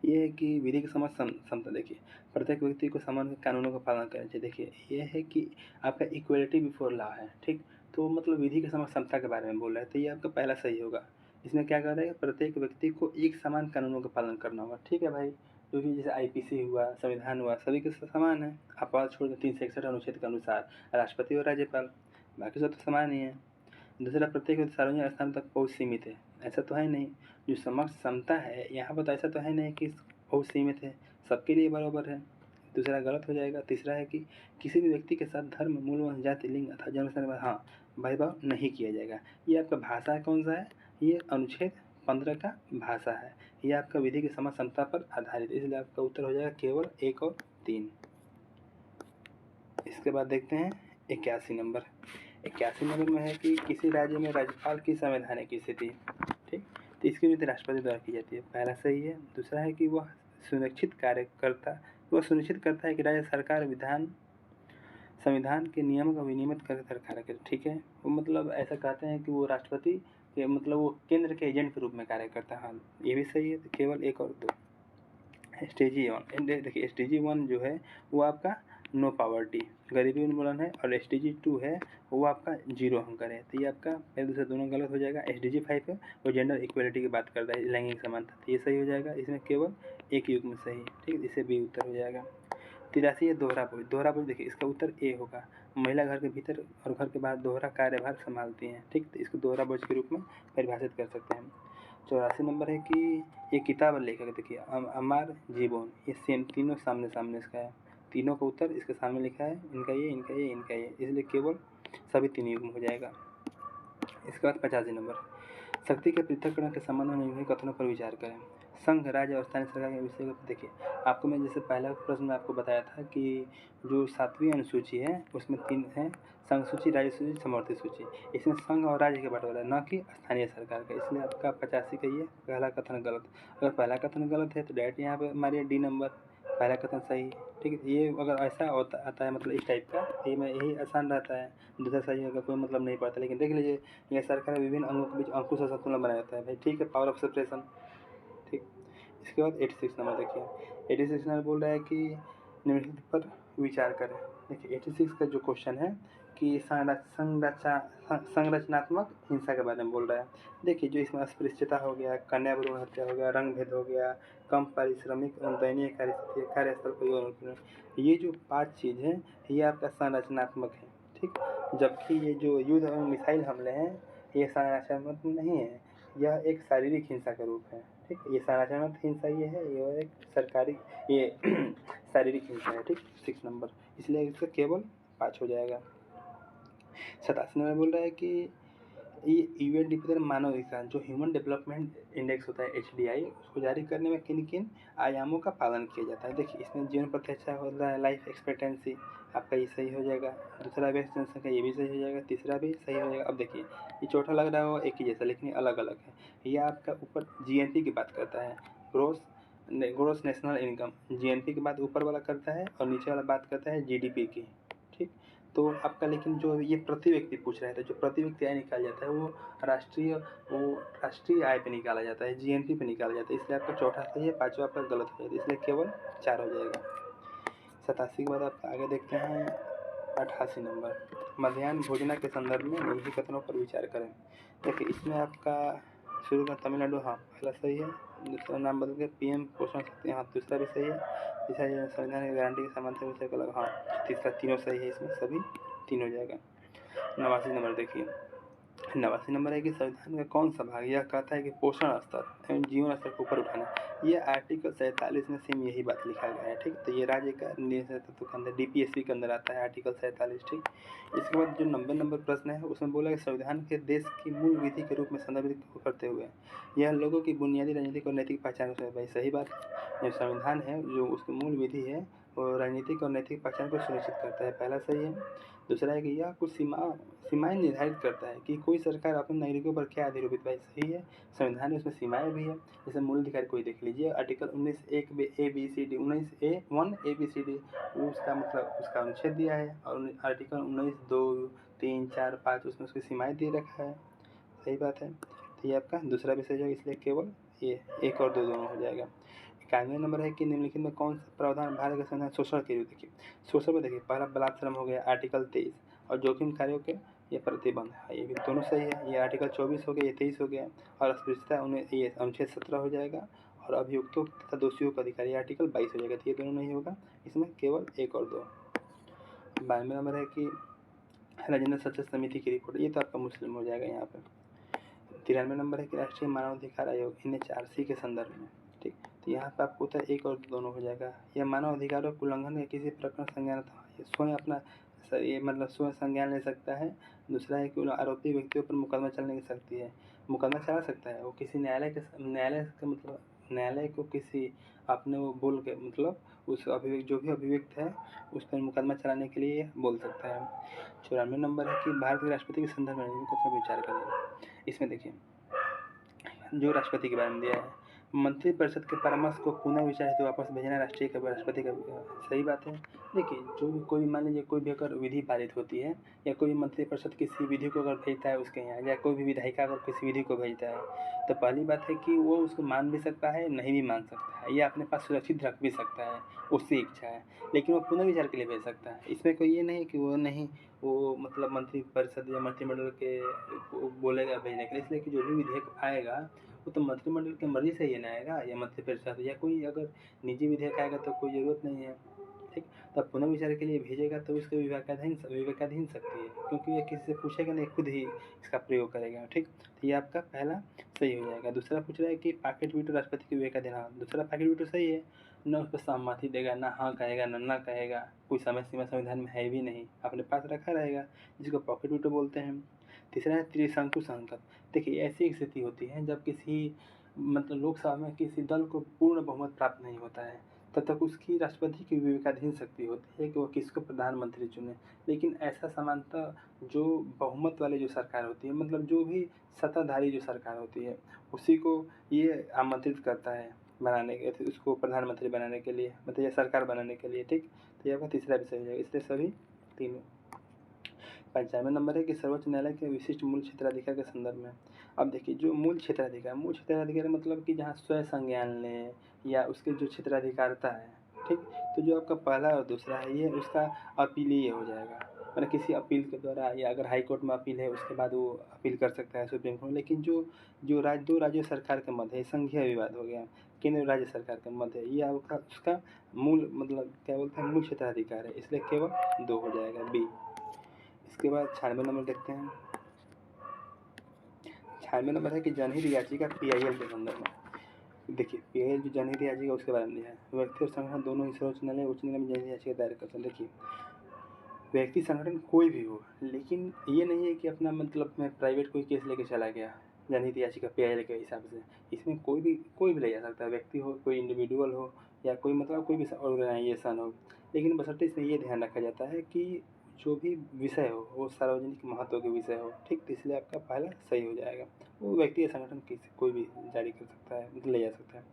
ये है कि विधि की समझ समता। देखिए, प्रत्येक व्यक्ति को समान कानूनों का पालन करना चाहिए। देखिए, ये है कि आपका इक्वलिटी बिफोर लॉ है, ठीक? तो मतलब विधि की समझ समता के बारे में बोल रहा है, तो ये आपका पहला सही होगा। इसमें क्या कह रहा है, प्रत्येक व्यक्ति को एक समान कानूनों का पालन करना होगा। ठीक है भाई, क्योंकि जैसे आईपीसी हुआ, संविधान हुआ, सभी के समान है। अपवाद छोड़ के 361 अनुच्छेद के अनुसार राष्ट्रपति और राज्यपाल, बाकी सब तो समान ही है। दूसरा, प्रत्येक व्यक्ति सार्वजनिक स्थान तक पहुँच सीमित है, ऐसा तो है नहीं। जो समक्ष समता है यहाँ पर, तो ऐसा तो है नहीं कि पहुँच सीमित है, सबके लिए बराबर है। दूसरा गलत हो जाएगा। तीसरा है कि किसी भी व्यक्ति के साथ धर्म, मूल, वंश, जाति, लिंग अथवा जन्म स्थान पर हाँ भेदभाव नहीं किया जाएगा। ये आपका भाषा कौन सा है, ये अनुच्छेद 15 का भाषा है। ये आपका विधि की समझ समता पर आधारित, इसलिए आपका उत्तर हो जाएगा केवल 1 और 3। इसके बाद देखते हैं 81 नंबर। 81 नंबर में है कि किसी राज्य में राज्यपाल की संवैधानिक स्थिति, ठीक? तो इसकी नियुक्ति राष्ट्रपति द्वारा की जाती है, पहला सही है। दूसरा है कि वह सुनिश्चित करता है कि राज्य सरकार संविधान के नियमों का विनियमित कर कार्य करे, ठीक है? वो मतलब ऐसा कहते हैं कि वो राष्ट्रपति के मतलब वो केंद्र के एजेंट के रूप में कार्य करता है। हाँ, ये भी सही है। तो केवल 1 और 2। SDG 1, देखिए SDG 1 जो है वो आपका नो पॉवर्टी, गरीबी उन्मूलन है, और SDG 2 है वो आपका 0 हंगर है। तो ये आपका पहले दूसरा दोनों गलत हो जाएगा। SDG 5 है वो जेंडर इक्वलिटी की बात करता है, लैंगिक समानता, तो ये सही हो जाएगा। इसमें केवल एक युग में सही, ठीक है? इसे बी उत्तर हो जाएगा। 83 है दोहरा बोझ। देखिए, इसका उत्तर ए होगा। महिला घर के भीतर और घर के बाहर दोहरा कार्यभार संभालती हैं, ठीक? तो इसको दोहरा बोझ के रूप में परिभाषित कर सकते हैं। 84 नंबर है कि ये किताब लेखक, देखिए अमर जीवन, ये सेम तीनों सामने सामने इसका है, तीनों का उत्तर इसके सामने लिखा है, इनका ये, इनका ये, इनका ये, इसलिए केवल सभी 3 युग्म हो जाएगा। इसके बाद 85 नंबर, शक्ति के पृथक्करण के संबंध में निम्नलिखित कथनों पर विचार करें। संघ, राज्य और स्थानीय सरकार के विषय को देखिए, आपको मैं जैसे पहला प्रश्न में आपको बताया था कि जो 7वीं अनुसूची है उसमें 3 हैं, संघ सूची, राज्य सूची, समवर्ती सूची। इसमें संघ और राज्य के बंटवारा है, न कि स्थानीय सरकार का, इसलिए आपका 85 का ये पहला कथन गलत। अगर पहला कथन गलत है तो डायरेक्ट यहाँ पे मारिए डी नंबर, पहला कथन सही, ठीक है? ये अगर ऐसा आता है मतलब इस टाइप का, यही आसान रहता है। दूसरा सही होगा, कोई मतलब नहीं पड़ता। लेकिन देख लीजिए, यह सरकार विभिन्न अंगों के बीच अंकुश और संतुलन बनाया जाता है भाई, ठीक है? पावर ऑफ सेपरेशन, ठीक। इसके बाद 86 नंबर देखिए, 86 नंबर बोल रहा है कि निम्नलिखित पर विचार करें। देखिए 86 का जो क्वेश्चन है कि संरचनात्मक हिंसा के बारे में बोल रहा है। देखिए, जो इसमें अस्पृश्यता हो गया, कन्या भ्रूण हत्या हो गया, रंग भेद हो गया, कम पारिश्रमिक, दयनीय कार्यस्थिति, कार्यस्थल पर यौन उत्पीड़न, ये जो 5 चीज़ हैं ये आपका संरचनात्मक है, ठीक? जबकि ये जो युद्ध और मिसाइल हमले हैं ये संरचनात्मक नहीं है, यह एक शारीरिक हिंसा का रूप है, ठीक? ये संरचनात्मक हिंसा ये है, ये एक सरकारी ये शारीरिक हिंसा है, ठीक? 6 नंबर, इसलिए इसका केवल 5 हो जाएगा। 87 नंबर बोल रहा है कि ये यूएनडीपी मानव अधिकार जो ह्यूमन डेवलपमेंट इंडेक्स होता है HDI, उसको जारी करने में किन किन आयामों का पालन किया जाता है। देखिए, इसमें जीवन प्रत्याशा होता है, लाइफ एक्सपेक्टेंसी, आपका ये सही हो जाएगा। दूसरा व्यस्त जनसंख्या, ये भी सही हो जाएगा। तीसरा भी सही हो जाएगा। अब देखिए, ये चौथा लग रहा है वो एक ही जैसा, लेकिन अलग अलग है। ये आपका ऊपर GNP की बात करता है, ग्रोस नेशनल इनकम, GNP की बात ऊपर वाला करता है और नीचे वाला बात करता है GDP की, ठीक? तो आपका लेकिन जो ये प्रति व्यक्ति पूछ रहा है, तो जो प्रति व्यक्ति आय निकाला जाता है वो राष्ट्रीय आय पे निकाला जाता है, GNP पे निकाला जाता है, इसलिए आपका चौथा सही है, पाँचवा आपका गलत हो जाएगा, इसलिए केवल 4 हो जाएगा। 87 के बाद आप आगे देखते हैं 88 नंबर, मध्याह्न भोजना के संदर्भ में निम्नलिखित कथनों पर विचार करें। देखिए, इसमें आपका शुरू में तमिलनाडु, हाँ पहला सही है। दूसरा नाम बदल के PM पोषण शक्ति, हाँ दूसरा भी सही है। तीसरा संविधान की गारंटी के समानता विषय को अलग, हाँ तीसरा, तीनों सही है, इसमें सभी 3 हो जाएगा। 89 नंबर देखिए, 89 नंबर है कि संविधान का कौन सा भाग यह कहता है कि पोषण स्तर एवं जीवन स्तर को ऊपर उठाना। ये आर्टिकल 47 में सेम यही बात लिखा गया है, ठीक? तो ये राज्य का नियंत्रण तत्व के अंदर DPSP के अंदर आता है आर्टिकल 47, ठीक? इसके बाद जो 90 नंबर प्रश्न है उसमें बोला कि संविधान के देश की मूल विधि के रूप में संदर्भित करते हुए यह लोगों की बुनियादी राजनीतिक और नैतिक पहचान को, भाई सही बात है। जो संविधान है जो उसकी मूल विधि है वो राजनीतिक और नैतिक पहचान को सुनिश्चित करता है, पहला सही है। दूसरा है कि यह कुछ सीमाएं निर्धारित करता है कि कोई सरकार अपने नागरिकों पर क्या अधिरोपित, भाई सही है। संविधान में उसमें सीमाएं भी है, जैसे मूल अधिकार कोई देख लीजिए, आर्टिकल 19(1) ABCD 19(1) ABCD, उसका मतलब उसका अनुच्छेद दिया है, और आर्टिकल 19 2 3 4 5 उसमें उसकी सीमाएं दे रखा है, सही बात है। तो ये आपका दूसरा भी सही होगा, इसलिए केवल ये 1 और 2 दोनों हो जाएगा। 91 नंबर है कि निम्नलिखित में कौन सा प्रावधान भारत के संविधान शोषण के विरुद्ध? देखिए शोषण में देखिए पहला बलात्कार हो गया आर्टिकल 23 और जोखिम कार्यों के ये प्रतिबंध है, ये भी दोनों सही है। ये आर्टिकल 24 हो गया, ये 23 हो गया और अस्पृश्यता उन्हें ये अनुच्छेद 17 हो जाएगा और अभियुक्तों तथा दोषियों का अधिकार ये आर्टिकल 22 हो जाएगा। तो ये दोनों नहीं होगा, इसमें केवल 1 और 2। 92 नंबर है कि राजेंद्र सचल समिति की रिपोर्ट, ये तो आपका मुस्लिम हो जाएगा यहाँ पर। 93 नंबर है कि राष्ट्रीय मानवाधिकार आयोग NHRC के संदर्भ में, ठीक। तो यहाँ पर आपको उत्तर 1 और 2 हो जाएगा। यह मानव अधिकारों के उल्लंघन या किसी प्रकरण संज्ञान स्वयं अपना ये मतलब स्वयं संज्ञान ले सकता है। दूसरा है कि आरोपी व्यक्तियों पर मुकदमा चलने की शक्ति है, मुकदमा चला सकता है। वो किसी न्यायालय के मतलब न्यायालय को किसी अपने वो बोल के मतलब उस अभिव्यक्त जो भी अभिव्यक्त है उस पर मुकदमा चलाने के लिए बोल सकता है। 94 नंबर है कि भारत के राष्ट्रपति के संदर्भ में विचार करें। इसमें देखिए जो राष्ट्रपति के बारे में दिया है, मंत्रिपरिषद के परामर्श को पुनः विचार हेतु वापस भेजना राष्ट्रपति का सही बात है। देखिए जो भी कोई मान लीजिए कोई भी अगर विधि पारित होती है या कोई मंत्रिपरिषद किसी विधि को अगर भेजता है उसके यहाँ, या कोई भी विधायिका अगर किसी विधि को भेजता है, तो पहली बात है कि वो उसको मान भी सकता है, नहीं भी मान सकता है, या अपने पास सुरक्षित रख भी सकता है, उसकी इच्छा है, लेकिन वो पुनः विचार के लिए भेज सकता है। इसमें कोई ये नहीं कि वो नहीं वो मतलब मंत्रिपरिषद या मंत्रिमंडल के बोलेगा भेजने के लिए, इसलिए कि जो भी विधेयक आएगा वो तो मंत्रिमंडल की मर्जी से ही ना आएगा, या मंत्रिपरिषद या कोई अगर निजी विधेयक आएगा तो कोई ज़रूरत नहीं है, ठीक। तब पुनः विचार के लिए भेजेगा तो इसके विवेकाधीन शक्ति है, क्योंकि ये किसी से पूछेगा नहीं, खुद ही इसका प्रयोग करेगा, ठीक। तो ये आपका पहला सही हो जाएगा। दूसरा पूछ रहा है कि पॉकेट वीटो राष्ट्रपति के विवेकाधीन, हाँ दूसरा पॉकेट वीटो सही है, न उस पर सहमति देगा, ना हाँ कहेगा ना कहेगा, कोई समय सीमा संविधान में है भी नहीं, अपने पास रखा रहेगा, जिसको पॉकेट वीटो बोलते हैं। तीसरा है त्रिशंकु संकट। देखिए ऐसी एक स्थिति होती है जब किसी मतलब लोकसभा में किसी दल को पूर्ण बहुमत प्राप्त नहीं होता है, तब तक उसकी राष्ट्रपति की विवेकाधीन शक्ति होती है कि वह किसको प्रधानमंत्री चुने। लेकिन ऐसा सामान्यतः जो बहुमत वाली जो सरकार होती है, मतलब जो भी सत्ताधारी जो सरकार होती है, उसी को ये आमंत्रित करता है बनाने के, उसको प्रधानमंत्री बनाने के लिए, मतलब ये सरकार बनाने के लिए, ठीक। तो ये आपका तीसरा विषय हो जाएगा, इसलिए सभी तीनों। 95 नंबर है कि सर्वोच्च न्यायालय के विशिष्ट मूल क्षेत्राधिकार के संदर्भ में। अब देखिए जो मूल क्षेत्राधिकार मतलब कि जहाँ स्वयं संज्ञान लें या उसके जो क्षेत्राधिकारता है, ठीक। तो जो आपका पहला और दूसरा है ये उसका अपीलीय हो जाएगा, मतलब किसी अपील के द्वारा, या अगर हाई कोर्ट में अपील है उसके बाद वो अपील कर सकता है सुप्रीम कोर्ट। लेकिन जो दो राज्य सरकार के मध्य है, संघीय विवाद हो गया, केंद्र राज्य सरकार के मध्य है, ये आपका उसका मूल मतलब क्या बोलते हैं मूल क्षेत्राधिकार है, इसलिए केवल 2 हो जाएगा बी। इसके बाद 96 नंबर देखते हैं। 96 नंबर है कि जनहित याचिका PIL के संदर्भ में। देखिए PIL जो जनहित याचिका उसके बारे में दिया है, व्यक्ति और संगठन दोनों ही सर्वोच्च न्यायालय उच्च न्यायालय में जनहित याचिका दायर कर सकते हैं। देखिए व्यक्ति संगठन कोई भी हो, लेकिन ये नहीं है कि अपना मतलब मैं प्राइवेट कोई केस लेके चला गया जनहित याचिका PIL के हिसाब से। इसमें कोई भी ले जा सकता है, व्यक्ति हो, कोई इंडिविजुअल हो, या कोई मतलब कोई भी ऑर्गेनाइजेशन हो, लेकिन बशर्ते इसमें ये ध्यान रखा जाता है कि जो भी विषय हो वो सार्वजनिक महत्व के विषय हो, ठीक। तो इसलिए आपका पहला सही हो जाएगा, वो व्यक्ति या संगठन किसी कोई भी जारी कर सकता है, मतलब ले जा सकता है।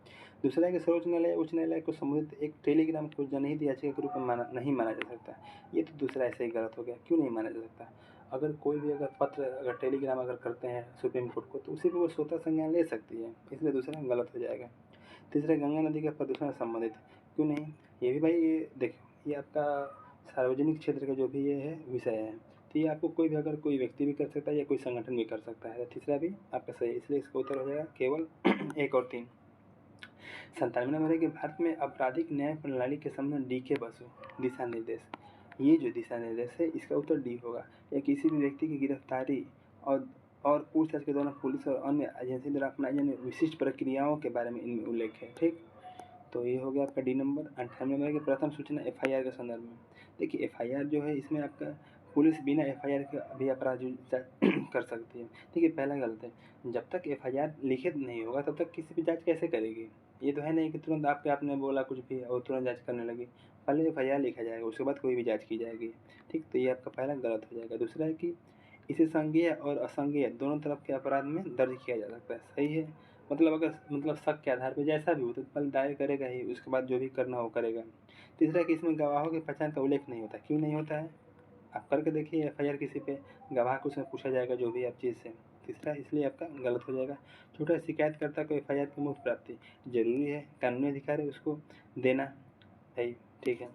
दूसरा है कि सर्वोच्च न्यायालय उच्च न्यायालय को संबोधित एक टेलीग्राम को जनहित याचिका के रूप में नहीं माना जा सकता। ये तो दूसरा ऐसे ही गलत हो गया, क्यों नहीं माना जा सकता? अगर कोई भी अगर पत्र अगर टेलीग्राम अगर करते हैं सुप्रीम कोर्ट को, तो उसी पर वो स्वतः संज्ञान ले सकती है, इसलिए दूसरा गलत हो जाएगा। तीसरा गंगा नदी के प्रदूषण से संबंधित, क्यों नहीं? ये भी भाई ये देखो ये आपका सार्वजनिक क्षेत्र का जो भी ये है विषय है, तो ये आपको कोई भी अगर कोई व्यक्ति भी कर सकता है या कोई संगठन भी कर सकता है। तीसरा भी आपका सही है, इसलिए इसका उत्तर हो जाएगा केवल 1 और 3। 97 नंबर है कि भारत में आपराधिक न्याय प्रणाली के संबंध में DK बसु दिशा निर्देश, ये जो दिशा निर्देश है इसका उत्तर डी होगा। या किसी भी व्यक्ति की गिरफ्तारी और पूछताछ के दौरान पुलिस और अन्य एजेंसी द्वारा अपनाई जाने विशिष्ट प्रक्रियाओं के बारे में इनमें उल्लेख है, ठीक। तो ये हो गया आपका डी नंबर। 98 नंबर की प्रथम सूचना FIR के संदर्भ में। देखिए FIR जो है इसमें आपका पुलिस बिना FIR के भी अपराध कर सकती है। देखिए पहला गलत है, जब तक FIR लिखित नहीं होगा तब तक किसी भी जांच कैसे करेगी? ये तो है नहीं कि तुरंत आपने बोला कुछ भी और तुरंत जांच करने लगी। पहले FIR लिखा जाएगा, उसके बाद कोई भी जांच की जाएगी, ठीक। तो ये आपका पहला गलत हो जाएगा। दूसरा है कि इसे संज्ञेय और असंज्ञेय दोनों तरफ के अपराध में दर्ज किया जा सकता है, सही है। मतलब अगर मतलब शक के आधार पर जैसा भी हो तो पहले दायर करेगा ही, उसके बाद जो भी करना हो करेगा। तीसरा कि इसमें गवाहों की पहचान का उल्लेख नहीं होता, क्यों नहीं होता है? आप करके देखिए FIR किसी पे, गवाह को उसमें पूछा जाएगा जो भी आप चीज़ से, तीसरा इसलिए आपका गलत हो जाएगा। चौथा शिकायतकर्ता को एफआईआर की मुफ्त प्राप्ति जरूरी है, कानूनी अधिकार है उसको देना है, ठीक है,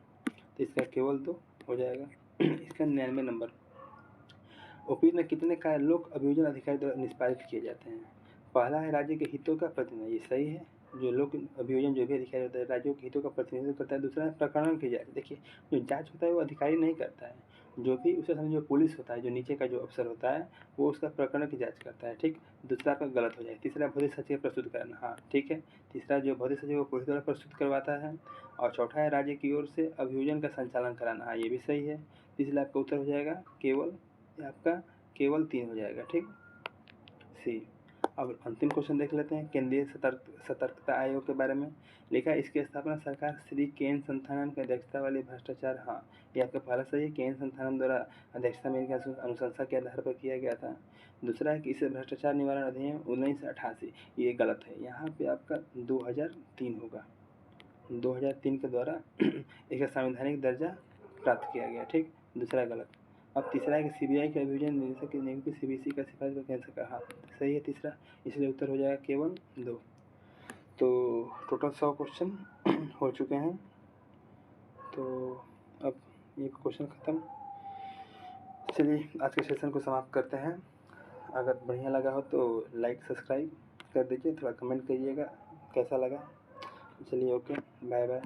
तो इसका केवल 2 हो जाएगा। इसका 99 नंबर, ओपी में कितने कार्य लोक अभियोजन अधिकारी द्वारा निष्पादित किए जाते हैं? पहला है राज्य के हितों का प्रतिनिधित्व, ये सही है, जो लोक अभियोजन जो भी अधिकारी होता है राज्यों के हितों का प्रतिनिधित्व करता है। दूसरा है प्रकरण की जांच, देखिए जो जांच होता है वो अधिकारी नहीं करता है, जो भी उसके सामने जो पुलिस होता है, जो नीचे का जो अफसर होता है वो उसका प्रकरण की जांच करता है, ठीक। दूसरा आपका गलत हो जाए। तीसरा भौतिक सचिव प्रस्तुत करना, हाँ ठीक है, तीसरा जो भौतिक सचिव वो पुलिस द्वारा प्रस्तुत करवाता है। और चौथा है राज्य की ओर से अभियोजन का संचालन कराना, हाँ ये भी सही है। इसलिए आपका उत्तर हो जाएगा आपका केवल 3 हो जाएगा, ठीक, सी। अब अंतिम क्वेश्चन देख लेते हैं। केंद्रीय सतर्कता आयोग के बारे में लिखा है, इसकी स्थापना सरकार श्री केन संथानम की अध्यक्षता वाले भ्रष्टाचार, हाँ ये आपका पहला सही है, केन संथानम द्वारा अध्यक्षता में अनुशंसा के आधार पर किया गया था। दूसरा है कि इसे भ्रष्टाचार निवारण अधिनियम 1988, ये गलत है, यहाँ पे आपका 2003 होगा, 2003 के द्वारा इसका संवैधानिक दर्जा प्राप्त किया गया, ठीक, दूसरा गलत। अब तीसरा है कि सीबीआई के अभियोजन निदेशक की नियुक्ति सीबीसी का सिफारिश पर केंद्र सरकार, हाँ सही है तीसरा, इसलिए उत्तर हो जाएगा केवल 2। तो टोटल 100 क्वेश्चन हो चुके हैं। तो अब ये क्वेश्चन ख़त्म। चलिए आज के सेशन को समाप्त करते हैं। अगर बढ़िया लगा हो तो लाइक सब्सक्राइब कर दीजिए, थोड़ा कमेंट करिएगा कैसा लगा। चलिए ओके, बाय बाय।